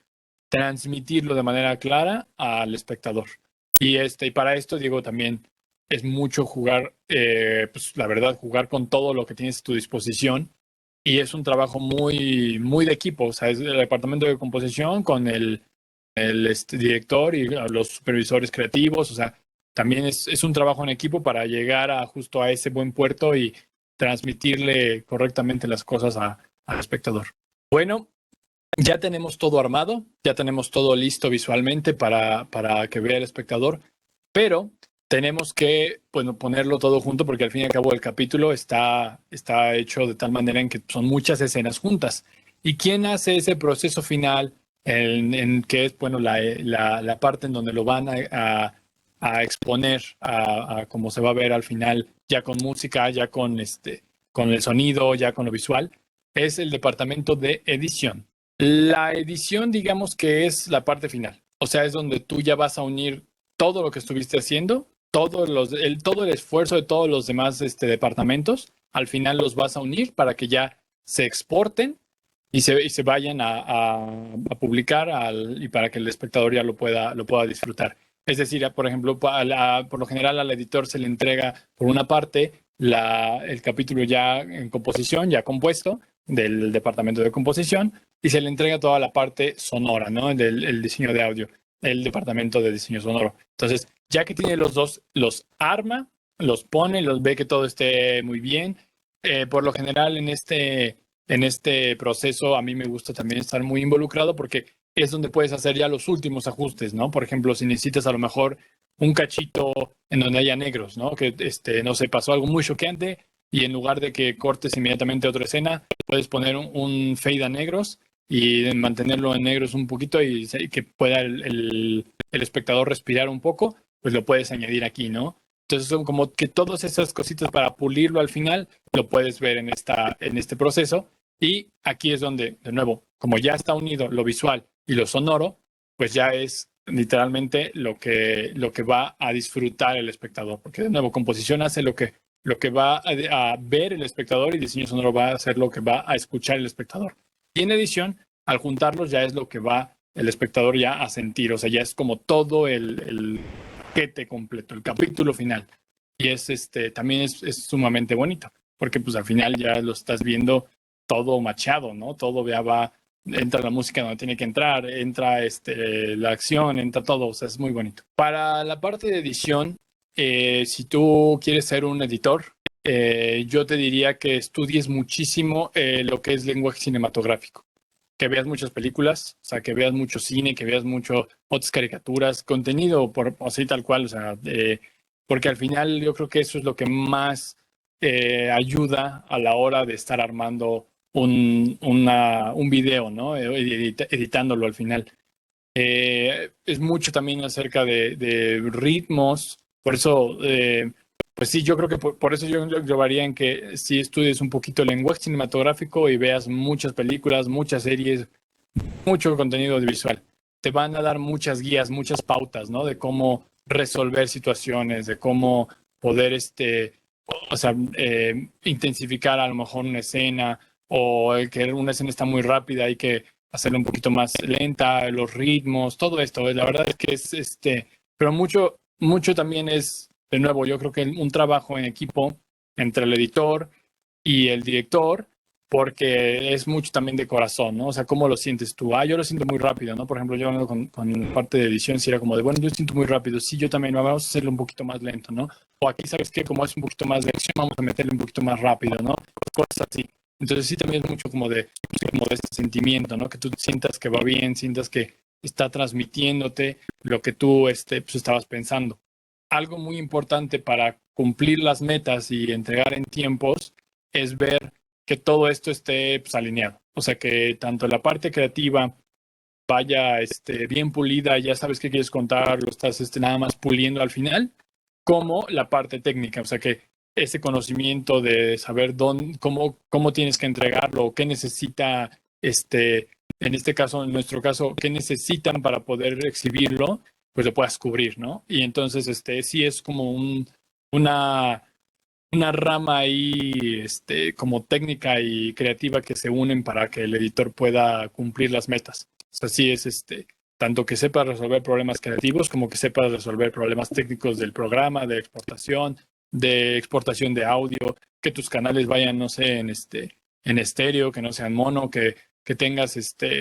transmitirlo de manera clara al espectador. Y para esto, digo, también es mucho jugar, pues la verdad, jugar con todo lo que tienes a tu disposición. Y es un trabajo muy, muy de equipo. O sea, es el departamento de composición con el director y los supervisores creativos. O sea, también es un trabajo en equipo para llegar a justo a ese buen puerto y transmitirle correctamente las cosas al espectador. Bueno, ya tenemos todo armado, ya tenemos todo listo visualmente para que vea el espectador, pero tenemos que, bueno, ponerlo todo junto porque al fin y al cabo el capítulo está hecho de tal manera en que son muchas escenas juntas. ¿Y quién hace ese proceso final en que es, bueno, la parte en donde lo van a exponer a cómo se va a ver al final, ya con música, ya con el sonido, ya con lo visual? Es el departamento de edición. La edición, digamos que es la parte final. O sea, es donde tú ya vas a unir todo lo que estuviste haciendo, todo el esfuerzo de todos los demás departamentos. Al final los vas a unir para que ya se exporten y se vayan a publicar y para que el espectador ya lo pueda disfrutar. Es decir, por ejemplo, por lo general al editor se le entrega por una parte el capítulo ya en composición, ya compuesto del departamento de composición, y se le entrega toda la parte sonora, ¿no? El diseño de audio, el departamento de diseño sonoro. Entonces, ya que tiene los dos, los arma, los pone, los ve que todo esté muy bien. Por lo general, en este proceso, a mí me gusta también estar muy involucrado porque es donde puedes hacer ya los últimos ajustes, ¿no? Por ejemplo, si necesitas a lo mejor un cachito en donde haya negros, ¿no? Que, no sé, pasó algo muy choqueante y en lugar de que cortes inmediatamente otra escena, puedes poner un fade a negros y mantenerlo en negros un poquito y que pueda el espectador respirar un poco, pues lo puedes añadir aquí, ¿no? Entonces son como que todas esas cositas para pulirlo al final, lo puedes ver en este proceso. Y aquí es donde, de nuevo, como ya está unido lo visual y lo sonoro, pues ya es literalmente lo que va a disfrutar el espectador. Porque de nuevo, composición hace lo que va a ver el espectador y diseño sonoro va a hacer lo que va a escuchar el espectador. Y en edición, al juntarlos ya es lo que va el espectador ya a sentir. O sea, ya es como todo el paquete completo, el capítulo final. Y también es sumamente bonito, porque pues al final ya lo estás viendo todo machado, ¿no? Todo ya va, entra la música donde tiene que entrar, entra la acción, entra todo, o sea, es muy bonito. Para la parte de edición, si tú quieres ser un editor, yo te diría que estudies muchísimo lo que es lenguaje cinematográfico, que veas muchas películas, o sea, que veas mucho cine, que veas mucho otras caricaturas, contenido por así tal cual, o sea, porque al final yo creo que eso es lo que más ayuda a la hora de estar armando un video, ¿no? Editándolo al final. Es mucho también acerca de ritmos, por eso, pues sí, yo creo que por eso yo llevaría en que si estudies un poquito el lenguaje cinematográfico y veas muchas películas, muchas series, mucho contenido audiovisual. Te van a dar muchas guías, muchas pautas, ¿no? De cómo resolver situaciones, de cómo poder, o sea, intensificar a lo mejor una escena o el que una escena está muy rápida, hay que hacerla un poquito más lenta, los ritmos, todo esto. La verdad es que pero mucho también es, de nuevo, yo creo que un trabajo en equipo entre el editor y el director, porque es mucho también de corazón, ¿no? O sea, ¿cómo lo sientes tú? Yo lo siento muy rápido, ¿no? Por ejemplo, yo hablando con parte de edición, si era como de, bueno, yo siento muy rápido, sí, yo también, vamos a hacerlo un poquito más lento, ¿no? O aquí, ¿sabes qué? Como es un poquito más de acción, vamos a meterle un poquito más rápido, ¿no? Cosas así. Entonces sí, también es mucho como de ese sentimiento, ¿no? Que tú sientas que va bien, sientas que está transmitiéndote lo que tú pues, estabas pensando. Algo muy importante para cumplir las metas y entregar en tiempos es ver que todo esto esté pues, alineado. O sea, que tanto la parte creativa vaya bien pulida, ya sabes qué quieres contar, lo estás nada más puliendo al final, como la parte técnica. O sea, que ese conocimiento de saber cómo tienes que entregarlo, qué necesita, en este caso, en nuestro caso, qué necesitan para poder exhibirlo, pues lo puedas cubrir, ¿no? Y entonces, sí es como una rama ahí, como técnica y creativa que se unen para que el editor pueda cumplir las metas. O sea, sí es, tanto que sepas resolver problemas creativos como que sepas resolver problemas técnicos del programa, de exportación de audio, que tus canales vayan, no sé, en estéreo, que no sean mono, que tengas,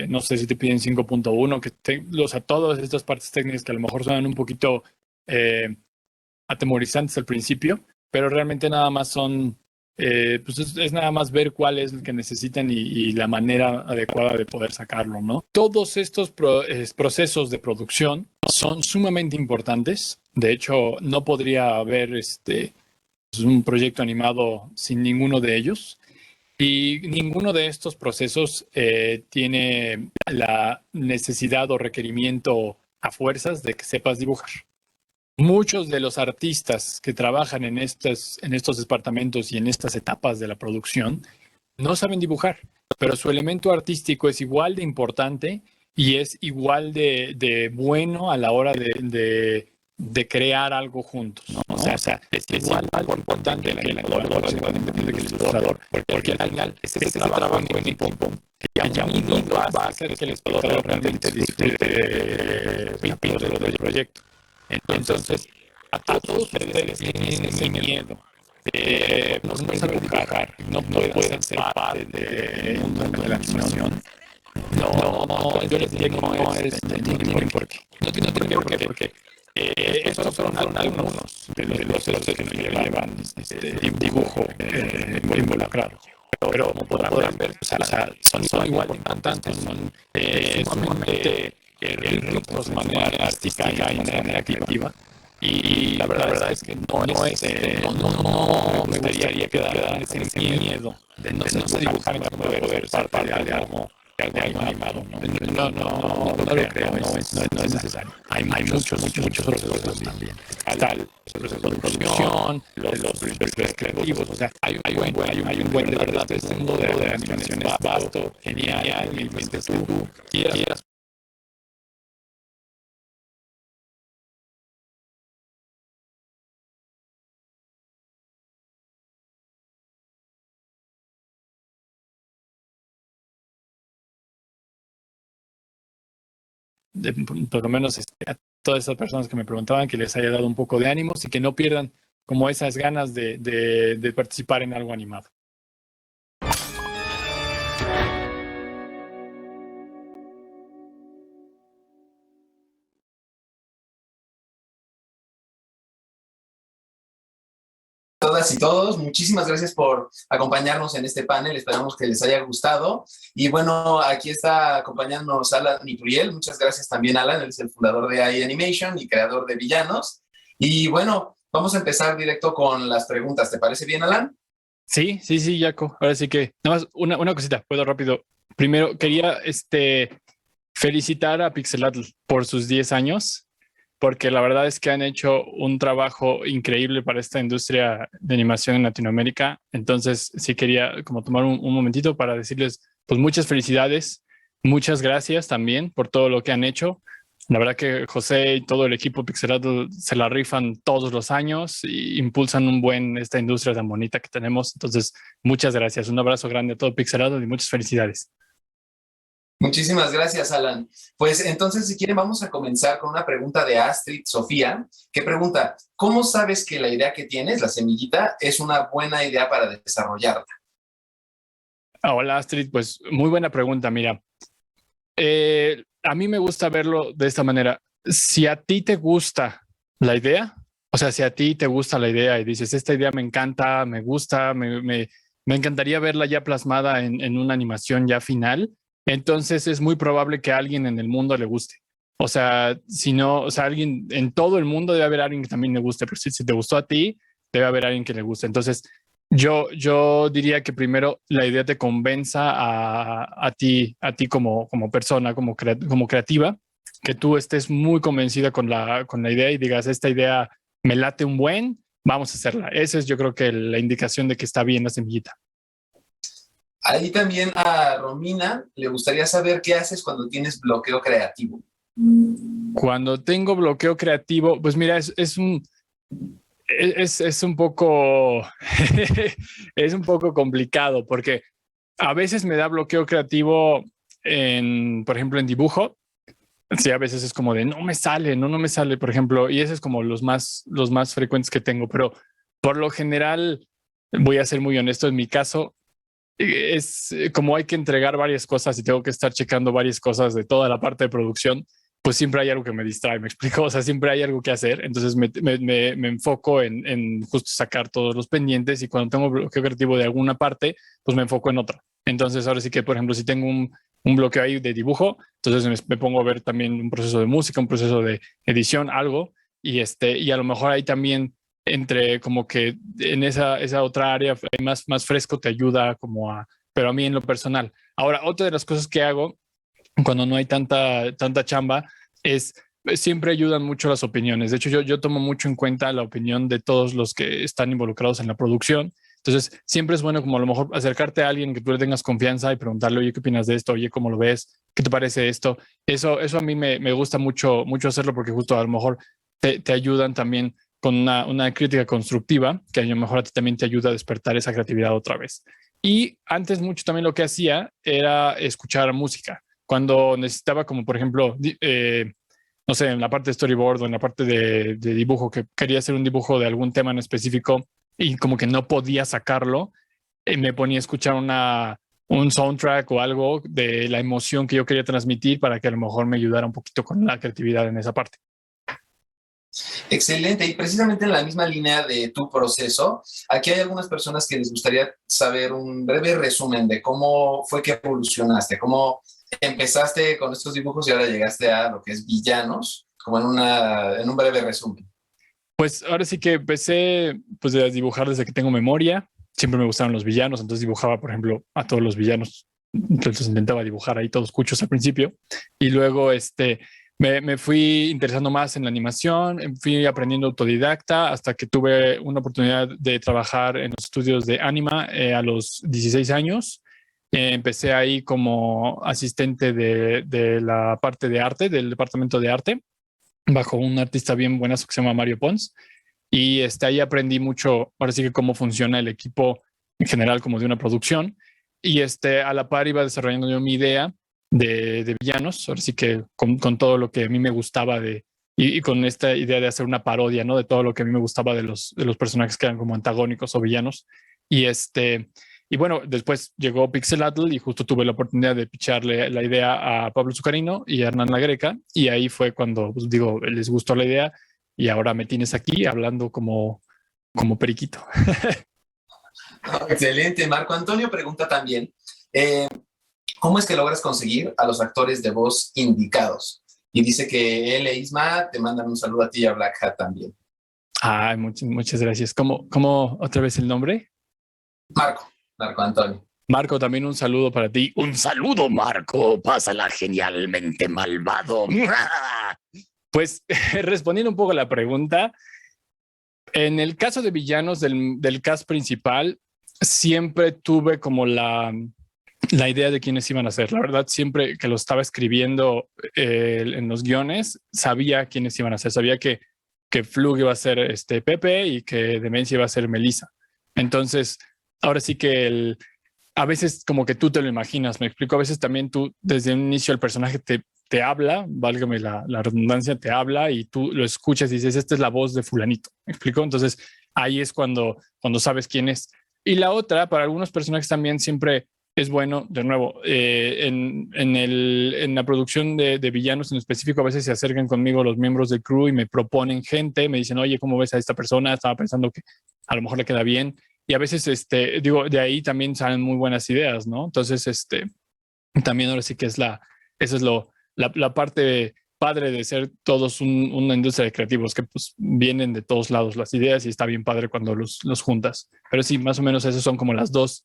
no sé si te piden 5.1, o sea, todas estas partes técnicas que a lo mejor suenan un poquito atemorizantes al principio, pero realmente nada más son, pues es nada más ver cuál es el que necesitan y la manera adecuada de poder sacarlo, ¿no? Todos estos procesos de producción son sumamente importantes. De hecho, no podría haber un proyecto animado sin ninguno de ellos. Y ninguno de estos procesos tiene la necesidad o requerimiento a fuerzas de que sepas dibujar. Muchos de los artistas que trabajan en estos departamentos y en estas etapas de la producción no saben dibujar, pero su elemento artístico es igual de importante y es igual de bueno a la hora de crear algo juntos, ¿no? O sea, es igual algo importante que el animador, que el ilustrador, porque al final ese trabajo en equipo que haya unido va a hacer que el ilustrador realmente disfrute del proyecto. Entonces, a todos ustedes tienen ese miedo de no saber dibujar, no pueden ser parte del mundo de la animación. No, yo les diría que no tiene por qué. No tiene por qué, porque estos son algunos de los procesos que nos llevan dibujo involucrado. Pero como podrán ver, o sea, son igual de importantes, son sumamente ricos de manera artística y de manera creativa. Y la verdad es que no me gustaría quedar en ese miedo de no dibujar y no poder ser parte de algo animado. No lo creo, no es necesario. Hay muchos procesos también. Está el proceso de producción, los creativos, o sea, hay un buen de verdad, el mundo de la animación es vasto, genial, mientras tú quieras. Por lo menos a todas esas personas que me preguntaban, que les haya dado un poco de ánimos y que no pierdan como esas ganas de participar en algo animado. Todas y todos, muchísimas gracias por acompañarnos en este panel, esperamos que les haya gustado. Y bueno, aquí está acompañándonos Alan Nituriel, muchas gracias también Alan, él es el fundador de AI Animation y creador de Villanos. Y bueno, vamos a empezar directo con las preguntas, ¿te parece bien, Alan? Sí, Jaco, ahora sí que, nada más una cosita, puedo rápido. Primero, quería felicitar a Pixelatl por sus 10 años. Porque la verdad es que han hecho un trabajo increíble para esta industria de animación en Latinoamérica. Entonces, sí quería como tomar un momentito para decirles, pues muchas felicidades, muchas gracias también por todo lo que han hecho. La verdad que José y todo el equipo Pixelatl se la rifan todos los años y impulsan esta industria tan bonita que tenemos. Entonces, muchas gracias. Un abrazo grande a todo Pixelatl y muchas felicidades. Muchísimas gracias, Alan. Pues entonces, si quieren, vamos a comenzar con una pregunta de Astrid Sofía, que pregunta, ¿cómo sabes que la idea que tienes, la semillita, es una buena idea para desarrollarla? Hola, Astrid, pues muy buena pregunta. Mira, a mí me gusta verlo de esta manera. Si a ti te gusta la idea, o sea, si a ti te gusta la idea y dices, esta idea me encanta, me gusta, me encantaría verla ya plasmada en una animación ya final, entonces es muy probable que a alguien en el mundo le guste. O sea, si no, o sea, alguien en todo el mundo debe haber alguien que también le guste, pero si te gustó a ti, debe haber alguien que le guste. Entonces, yo diría que primero la idea te convenza a ti como persona, como creativa, que tú estés muy convencida con la idea y digas, esta idea me late un buen, vamos a hacerla. Esa es yo creo que la indicación de que está bien la semillita. Ahí también a Romina le gustaría saber qué haces cuando tienes bloqueo creativo. Cuando tengo bloqueo creativo, pues mira, es un poco es un poco complicado porque a veces me da bloqueo creativo por ejemplo, en dibujo, Sí, a veces es como de no me sale, no me sale, por ejemplo, y ese es como los más frecuentes que tengo, pero por lo general, voy a ser muy honesto, en mi caso, es como hay que entregar varias cosas y tengo que estar checando varias cosas de toda la parte de producción, pues siempre hay algo que me distrae, me explico, o sea, siempre hay algo que hacer, entonces me enfoco en justo sacar todos los pendientes y cuando tengo bloqueo creativo de alguna parte, pues me enfoco en otra. Entonces ahora sí que, por ejemplo, si tengo un bloqueo ahí de dibujo, entonces me pongo a ver también un proceso de música, un proceso de edición, algo, y a lo mejor ahí también entre como que en esa otra área más fresco te ayuda como pero a mí en lo personal. Ahora, otra de las cosas que hago cuando no hay tanta chamba es siempre ayudan mucho las opiniones. De hecho, yo tomo mucho en cuenta la opinión de todos los que están involucrados en la producción. Entonces, siempre es bueno como a lo mejor acercarte a alguien que tú le tengas confianza y preguntarle, oye, ¿qué opinas de esto? Oye, ¿cómo lo ves? ¿Qué te parece esto? Eso a mí me gusta mucho hacerlo porque justo a lo mejor te ayudan también con una crítica constructiva que a lo mejor a ti también te ayuda a despertar esa creatividad otra vez. Y antes mucho también lo que hacía era escuchar música. Cuando necesitaba como por ejemplo, no sé, en la parte de storyboard o en la parte de dibujo, que quería hacer un dibujo de algún tema en específico y como que no podía sacarlo, me ponía a escuchar un soundtrack o algo de la emoción que yo quería transmitir para que a lo mejor me ayudara un poquito con la creatividad en esa parte. Excelente, y precisamente en la misma línea de tu proceso, aquí hay algunas personas que les gustaría saber un breve resumen de cómo fue que evolucionaste, cómo empezaste con estos dibujos y ahora llegaste a lo que es villanos, como en un breve resumen. Pues ahora sí que empecé pues a dibujar desde que tengo memoria. Siempre me gustaron los villanos, entonces dibujaba, por ejemplo, a todos los villanos. Entonces intentaba dibujar ahí todos cuchos al principio. Y luego me fui interesando más en la animación, fui aprendiendo autodidacta hasta que tuve una oportunidad de trabajar en los estudios de Anima a los 16 años. Empecé ahí como asistente de la parte de arte, del departamento de arte bajo un artista bien buenazo que se llama Mario Pons. Y ahí aprendí mucho, ahora sí que cómo funciona el equipo en general como de una producción. Y a la par iba desarrollando yo mi idea de villanos, ahora sí que con todo lo que a mí me gustaba y con esta idea de hacer una parodia, ¿no? De todo lo que a mí me gustaba de los personajes que eran como antagónicos o villanos. Y y bueno, después llegó Pixelatl y justo tuve la oportunidad de picharle la idea a Pablo Zucarino y a Hernán La Greca. Y ahí fue cuando, pues, digo, les gustó la idea y ahora me tienes aquí hablando como periquito. Excelente. Marco Antonio pregunta también, eh, ¿cómo es que logras conseguir a los actores de voz indicados? Y dice que él e Isma te mandan un saludo a ti y a Black Hat también. Ay, muchas gracias. ¿Cómo otra vez el nombre? Marco Antonio. Marco, también un saludo para ti. Un saludo, Marco. Pásala genialmente malvado. Pues respondiendo un poco a la pregunta, en el caso de villanos del cast principal, siempre tuve como la idea de quiénes iban a ser. La verdad, siempre que lo estaba escribiendo en los guiones, sabía quiénes iban a ser. Sabía que Flug iba a ser Pepe y que Demencia iba a ser Melissa. Entonces, ahora sí que a veces como que tú te lo imaginas, me explico, a veces también tú desde un inicio el personaje te habla, válgame la redundancia, te habla y tú lo escuchas y dices, esta es la voz de fulanito, me explico, entonces ahí es cuando sabes quién es. Y la otra, para algunos personajes también siempre es bueno, de nuevo, en la producción de villanos en específico, a veces se acercan conmigo los miembros del crew y me proponen gente, me dicen, oye, ¿cómo ves a esta persona? Estaba pensando que a lo mejor le queda bien. Y a veces, digo, de ahí también salen muy buenas ideas, ¿no? Entonces, también ahora sí que esa es la parte padre de ser todos una industria de creativos que pues vienen de todos lados las ideas y está bien padre cuando los juntas. Pero sí, más o menos esas son como las dos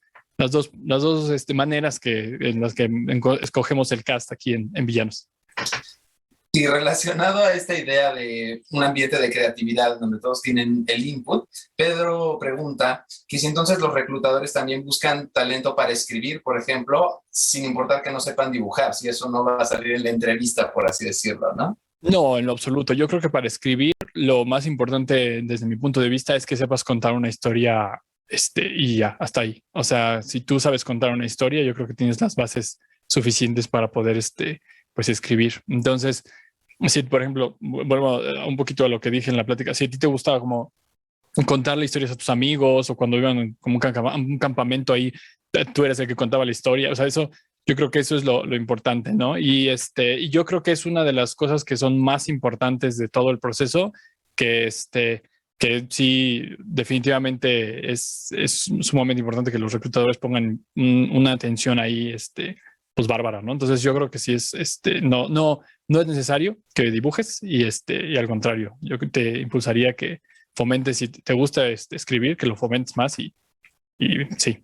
maneras en las que escogemos el cast aquí en Villanos. Y relacionado a esta idea de un ambiente de creatividad donde todos tienen el input, Pedro pregunta que si entonces los reclutadores también buscan talento para escribir, por ejemplo, sin importar que no sepan dibujar, si eso no va a salir en la entrevista, por así decirlo, ¿no? No, en lo absoluto. Yo creo que para escribir lo más importante desde mi punto de vista es que sepas contar una historia y ya, hasta ahí. O sea, si tú sabes contar una historia, yo creo que tienes las bases suficientes para poder pues escribir. Entonces, si por ejemplo, vuelvo un poquito a lo que dije en la plática, si a ti te gustaba como contarle historias a tus amigos o cuando iban como un campamento ahí, tú eres el que contaba la historia, o sea, eso, yo creo que eso es lo importante, ¿no? Y yo creo que es una de las cosas que son más importantes de todo el proceso, que que sí, definitivamente es sumamente importante que los reclutadores pongan una atención ahí, pues bárbara, ¿no? Entonces yo creo que sí no es necesario que dibujes y al contrario, yo te impulsaría que fomentes, si te gusta escribir, que lo fomentes más y sí.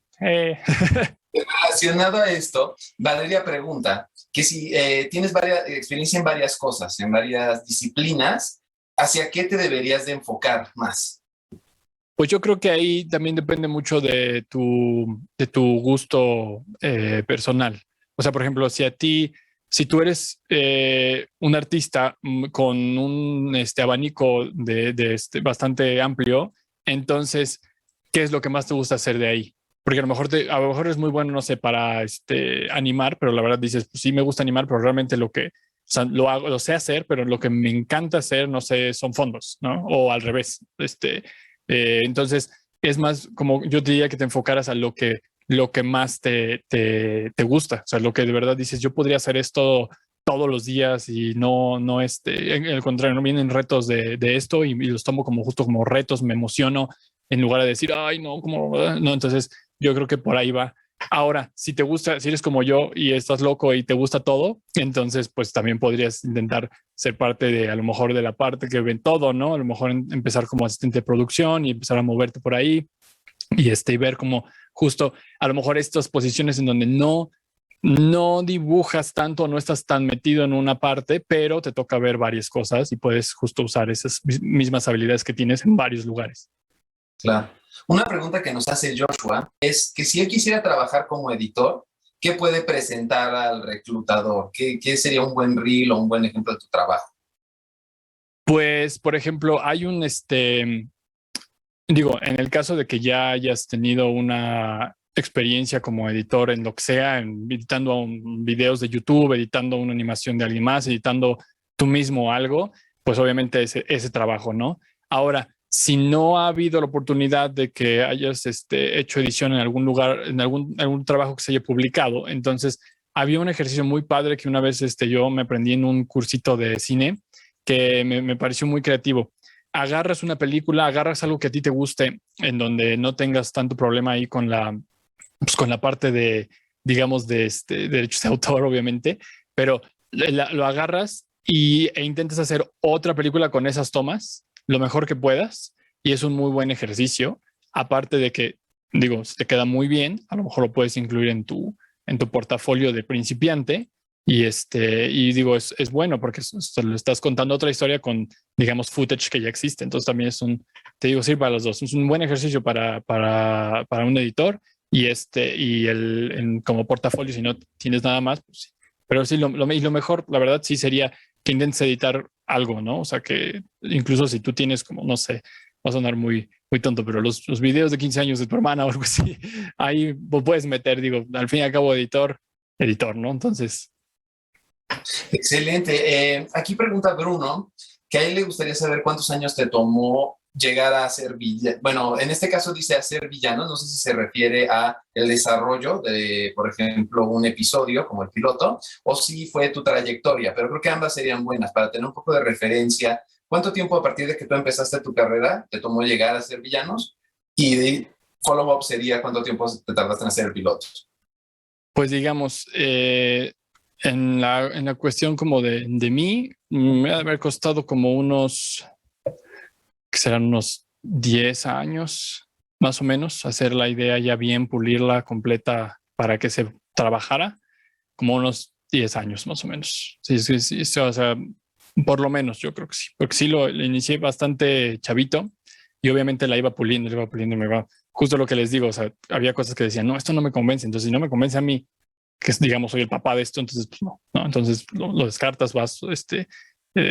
Relacionado a esto, Valeria pregunta que si tienes experiencia en varias cosas, en varias disciplinas, ¿hacia qué te deberías de enfocar más? Pues yo creo que ahí también depende mucho de tu gusto personal. O sea, por ejemplo, si tú eres un artista con un abanico bastante amplio, entonces, ¿qué es lo que más te gusta hacer de ahí? Porque a lo mejor es muy bueno, no sé, para animar, pero la verdad dices, pues sí me gusta animar, pero realmente o sea, lo sé hacer, pero lo que me encanta hacer, no sé, son fondos, ¿no? O al revés. Entonces, es más como yo te diría que te enfocaras a lo que más te gusta, o sea, lo que de verdad dices, yo podría hacer esto todos los días y no en el contrario, no vienen retos de esto y los tomo como justo como retos, me emociono en lugar de decir, ay, no, como, no, entonces yo creo que por ahí va. Ahora, si te gusta, si eres como yo y estás loco y te gusta todo, entonces pues también podrías intentar ser parte de a lo mejor de la parte que ven todo, ¿no? A lo mejor empezar como asistente de producción y empezar a moverte por ahí y ver como justo a lo mejor estas posiciones en donde no dibujas tanto, no estás tan metido en una parte, pero te toca ver varias cosas y puedes justo usar esas mismas habilidades que tienes en varios lugares. Claro. Una pregunta que nos hace Joshua es que si él quisiera trabajar como editor, ¿qué puede presentar al reclutador? ¿Qué sería un buen reel o un buen ejemplo de tu trabajo? Pues, por ejemplo, hay digo, en el caso de que ya hayas tenido una experiencia como editor en lo que sea, editando videos de YouTube, editando una animación de alguien más, editando tú mismo algo, pues obviamente ese trabajo, ¿no? Ahora, si no ha habido la oportunidad de que hayas hecho edición en algún lugar, en algún trabajo que se haya publicado, entonces había un ejercicio muy padre que una vez yo me aprendí en un cursito de cine que me pareció muy creativo. Agarras una película, agarras algo que a ti te guste, en donde no tengas tanto problema ahí pues con la parte de, digamos, de derechos de autor, obviamente, pero lo agarras e intentas hacer otra película con esas tomas, lo mejor que puedas, y es un muy buen ejercicio. Aparte de que, digo, si te queda muy bien, a lo mejor lo puedes incluir en tu portafolio de principiante. Y digo, es bueno porque le estás contando otra historia con, digamos, footage que ya existe. Entonces también te digo, sirve para los dos. Es un buen ejercicio para un editor como portafolio, si no tienes nada más, pues sí. Pero sí, y lo mejor, la verdad, sí sería que intentes editar algo, ¿no? O sea, que incluso si tú tienes como, no sé, va a sonar muy tonto, pero los videos de 15 años de tu hermana o algo así, ahí puedes meter, digo, al fin y al cabo, editor, ¿no? Entonces, Excelente. Aquí pregunta Bruno que a él le gustaría saber cuántos años te tomó llegar a ser villano. Bueno, en este caso dice a ser villano, no sé si se refiere a el desarrollo de, por ejemplo, un episodio como el piloto, o si fue tu trayectoria, pero creo que ambas serían buenas para tener un poco de referencia. ¿Cuánto tiempo a partir de que tú empezaste tu carrera te tomó llegar a ser villanos? Y de follow-up sería cuánto tiempo te tardaste en hacer el piloto. pues digamos, en la cuestión como de mí, me ha de haber costado como que serán unos 10 años, más o menos, hacer la idea ya bien, pulirla completa para que se trabajara, como unos 10 años más o menos. Sí, sí, sí, o sea, por lo menos yo creo que sí, porque sí lo inicié bastante chavito y obviamente la iba puliendo, me va. Justo lo que les digo, o sea, había cosas que decían, no, esto no me convence, entonces si no me convence a mí, que digamos soy el papá de esto, entonces pues no, entonces lo descartas, vas,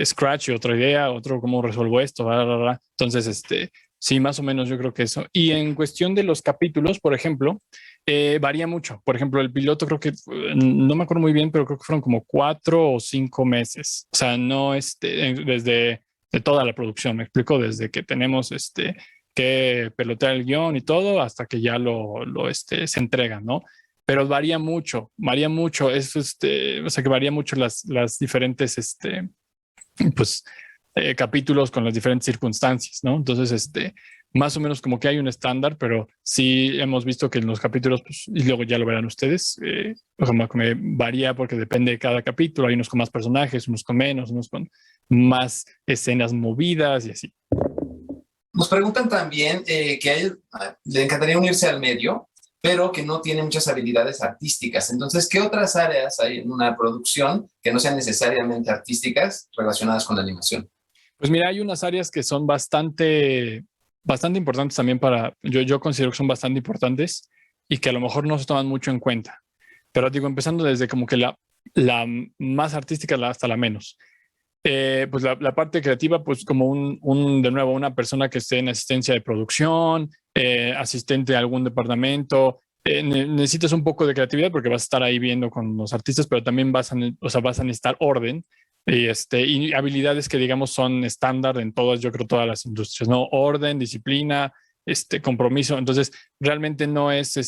Scratch y otra idea, otro cómo resuelvo esto, bla, bla, bla. Entonces, sí, más o menos yo creo que eso. Y en cuestión de los capítulos, por ejemplo, Varía mucho. Por ejemplo, el piloto creo que, no me acuerdo muy bien, pero creo que fueron como 4 o 5 meses. O sea, no desde de toda la producción, me explico, desde que tenemos que pelotear el guión y todo hasta que ya se entrega, ¿no? Pero varía mucho. O sea, que varía mucho las diferentes, pues, capítulos con las diferentes circunstancias, ¿no? Entonces, más o menos como que hay un estándar, pero sí hemos visto que en los capítulos, pues, y luego ya lo verán ustedes, como que varía porque depende de cada capítulo. Hay unos con más personajes, unos con menos, unos con más escenas movidas y así. Nos preguntan también que a él le encantaría unirse al medio, pero que no tiene muchas habilidades artísticas. Entonces, ¿qué otras áreas hay en una producción que no sean necesariamente artísticas relacionadas con la animación? Pues mira, hay unas áreas que son bastante importantes también yo considero que son bastante importantes y que a lo mejor no se toman mucho en cuenta. Pero digo, empezando desde como que la más artística hasta la menos. Pues la parte creativa, pues como de nuevo, una persona que esté en asistencia de producción, asistente de algún departamento. Necesitas un poco de creatividad porque vas a estar ahí viendo con los artistas, pero también o sea, vas a necesitar orden y habilidades que digamos son estándar en todas, yo creo, todas las industrias, ¿no? Orden, disciplina, compromiso. Entonces, realmente no es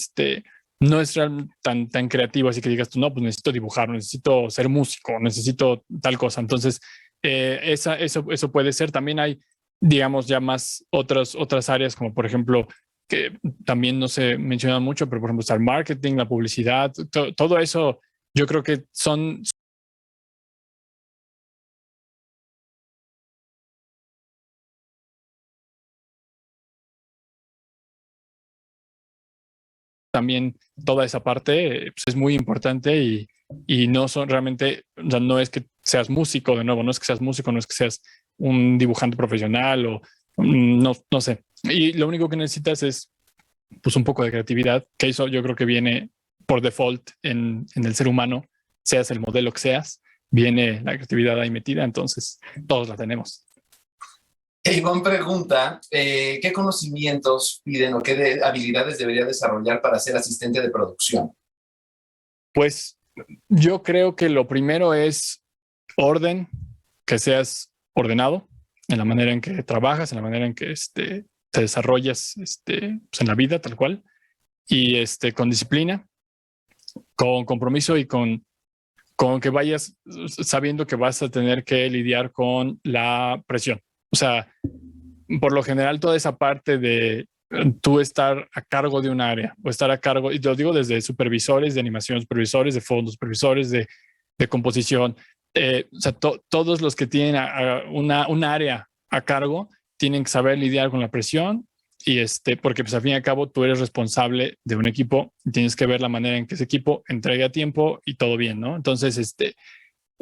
tan creativo, así que digas tú, no, pues necesito dibujar, necesito ser músico, necesito tal cosa. Entonces, eso puede ser. También hay, digamos, ya más otras áreas, como por ejemplo, que también no se menciona mucho, pero por ejemplo está el marketing, la publicidad, todo eso, yo creo que son también toda esa parte pues es muy importante y no son realmente, o sea, no es que seas músico de nuevo, no es que seas músico, no es que seas un dibujante profesional o no sé. Y lo único que necesitas es pues un poco de creatividad, que eso yo creo que viene por default en el ser humano, seas el modelo que seas, viene la creatividad ahí metida, entonces todos la tenemos. Iván pregunta, ¿qué conocimientos piden o qué habilidades debería desarrollar para ser asistente de producción? Pues yo creo que lo primero es orden, que seas ordenado en la manera en que trabajas, en la manera en que te desarrollas pues en la vida tal cual, y con disciplina, con compromiso y con que vayas sabiendo que vas a tener que lidiar con la presión. O sea, por lo general toda esa parte de tú estar a cargo de un área o estar a cargo, y lo digo desde supervisores de animación, supervisores de fondos, supervisores de composición, o sea, todos los que tienen un área a cargo tienen que saber lidiar con la presión y porque pues al fin y al cabo tú eres responsable de un equipo y tienes que ver la manera en que ese equipo entregue a tiempo y todo bien, ¿no? Entonces,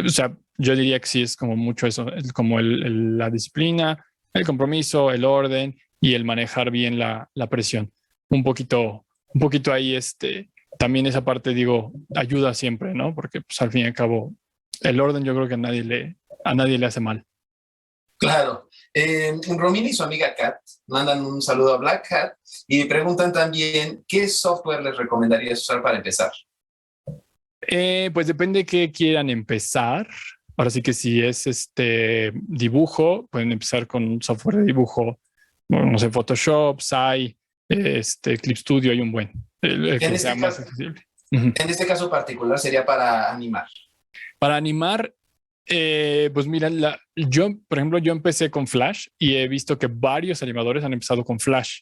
o sea, yo diría que sí es como mucho eso, es como la disciplina, el compromiso, el orden y el manejar bien la presión. Un poquito ahí, también esa parte, digo, ayuda siempre, ¿no? Porque pues al fin y al cabo, el orden yo creo que a nadie le hace mal. Claro. Romina y su amiga Kat mandan un saludo a Black Hat y preguntan también qué software les recomendarías usar para empezar. Pues depende de qué quieran empezar. Ahora sí que si es dibujo, pueden empezar con un software de dibujo, no sé, Photoshop, Sai, Clip Studio, hay un buen, el En que sea este más caso, accesible. Uh-huh. en este caso particular sería para animar. Para animar, pues mira, por ejemplo, yo empecé con Flash y he visto que varios animadores han empezado con Flash,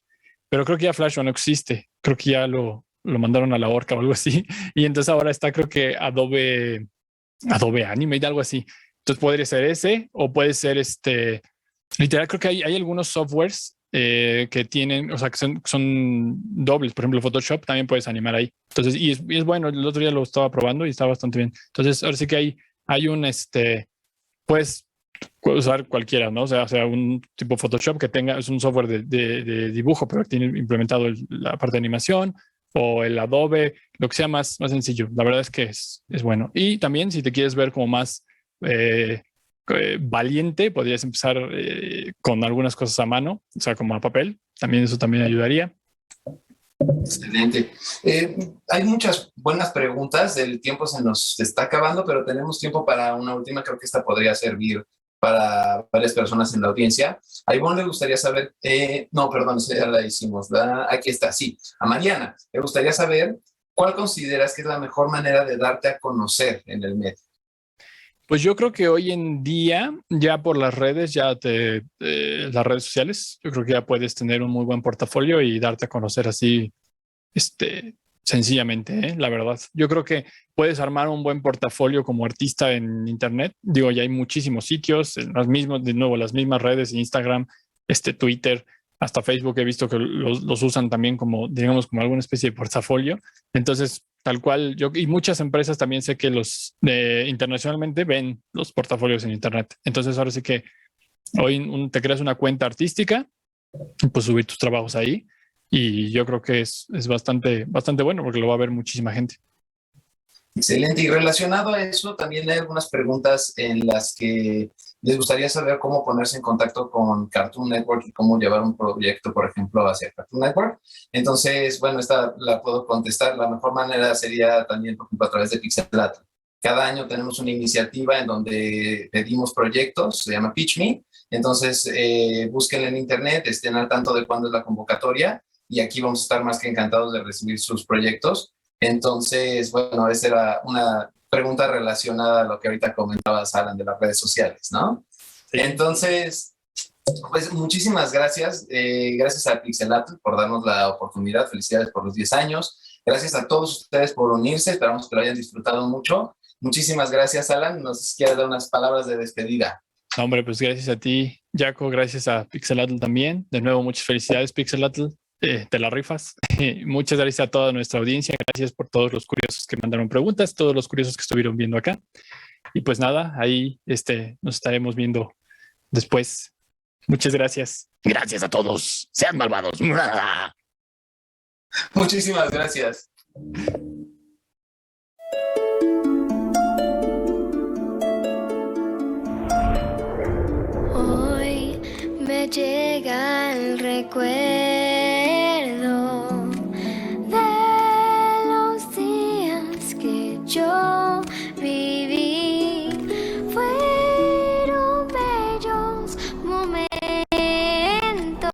pero creo que ya Flash no existe. Creo que ya lo mandaron a la horca o algo así. Y entonces ahora está, creo que Adobe Animate, algo así. Entonces podría ser ese o puede ser literal, creo que hay algunos softwares que tienen, o sea, que son dobles. Por ejemplo, Photoshop también puedes animar ahí. Entonces, y es bueno, el otro día lo estaba probando y está bastante bien. Entonces, ahora sí que hay puedes usar cualquiera, ¿no? O sea, un tipo Photoshop que es un software de dibujo, pero que tiene implementado la parte de animación o el Adobe, lo que sea más sencillo. La verdad es que es bueno. Y también si te quieres ver como más eh, valiente, podrías empezar con algunas cosas a mano, o sea, como a papel. También eso también ayudaría. Excelente. Hay muchas buenas preguntas, el tiempo se nos está acabando, pero tenemos tiempo para una última, creo que esta podría servir para varias personas en la audiencia. A Ivonne le gustaría saber, no, perdón, esa ya la hicimos, ¿verdad? Aquí está, sí. A Mariana, le gustaría saber cuál consideras que es la mejor manera de darte a conocer en el medio. Pues yo creo que hoy en día, ya por las redes, las redes sociales, yo creo que ya puedes tener un muy buen portafolio y darte a conocer así, sencillamente, la verdad. Yo creo que puedes armar un buen portafolio como artista en Internet. Digo, ya hay muchísimos sitios, de nuevo, las mismas redes, Instagram, Twitter, hasta Facebook he visto que los usan también como, digamos, como alguna especie de portafolio. Entonces, tal cual, y muchas empresas también sé que internacionalmente ven los portafolios en Internet. Entonces, ahora sí que hoy te creas una cuenta artística, pues subir tus trabajos ahí. Y yo creo que es bastante bueno porque lo va a ver muchísima gente. Excelente. Y relacionado a eso, también hay algunas preguntas en las que les gustaría saber cómo ponerse en contacto con Cartoon Network y cómo llevar un proyecto, por ejemplo, hacia Cartoon Network. Entonces, bueno, esta la puedo contestar. La mejor manera sería también, por ejemplo, a través de Pixelatl. Cada año tenemos una iniciativa en donde pedimos proyectos, se llama Pitch Me. Entonces, búsquenla en internet, estén al tanto de cuándo es la convocatoria y aquí vamos a estar más que encantados de recibir sus proyectos. Entonces, bueno, esa era una pregunta relacionada a lo que ahorita comentabas, Alan, de las redes sociales, ¿no? Sí. Entonces, pues muchísimas gracias. Gracias a Pixelatl por darnos la oportunidad. Felicidades por los 10 años. Gracias a todos ustedes por unirse. Esperamos que lo hayan disfrutado mucho. Muchísimas gracias, Alan. ¿Nos quieres dar unas palabras de despedida? No, hombre, pues gracias a ti, Jaco. Gracias a Pixelatl también. De nuevo, muchas felicidades, Pixelatl. Te la rifas. Muchas gracias a toda nuestra audiencia. Gracias por todos los curiosos que mandaron preguntas, todos los curiosos que estuvieron viendo acá. Y pues nada, ahí nos estaremos viendo después. Muchas gracias. Gracias a todos. Sean malvados. Muchísimas gracias. Hoy me llega el recuerdo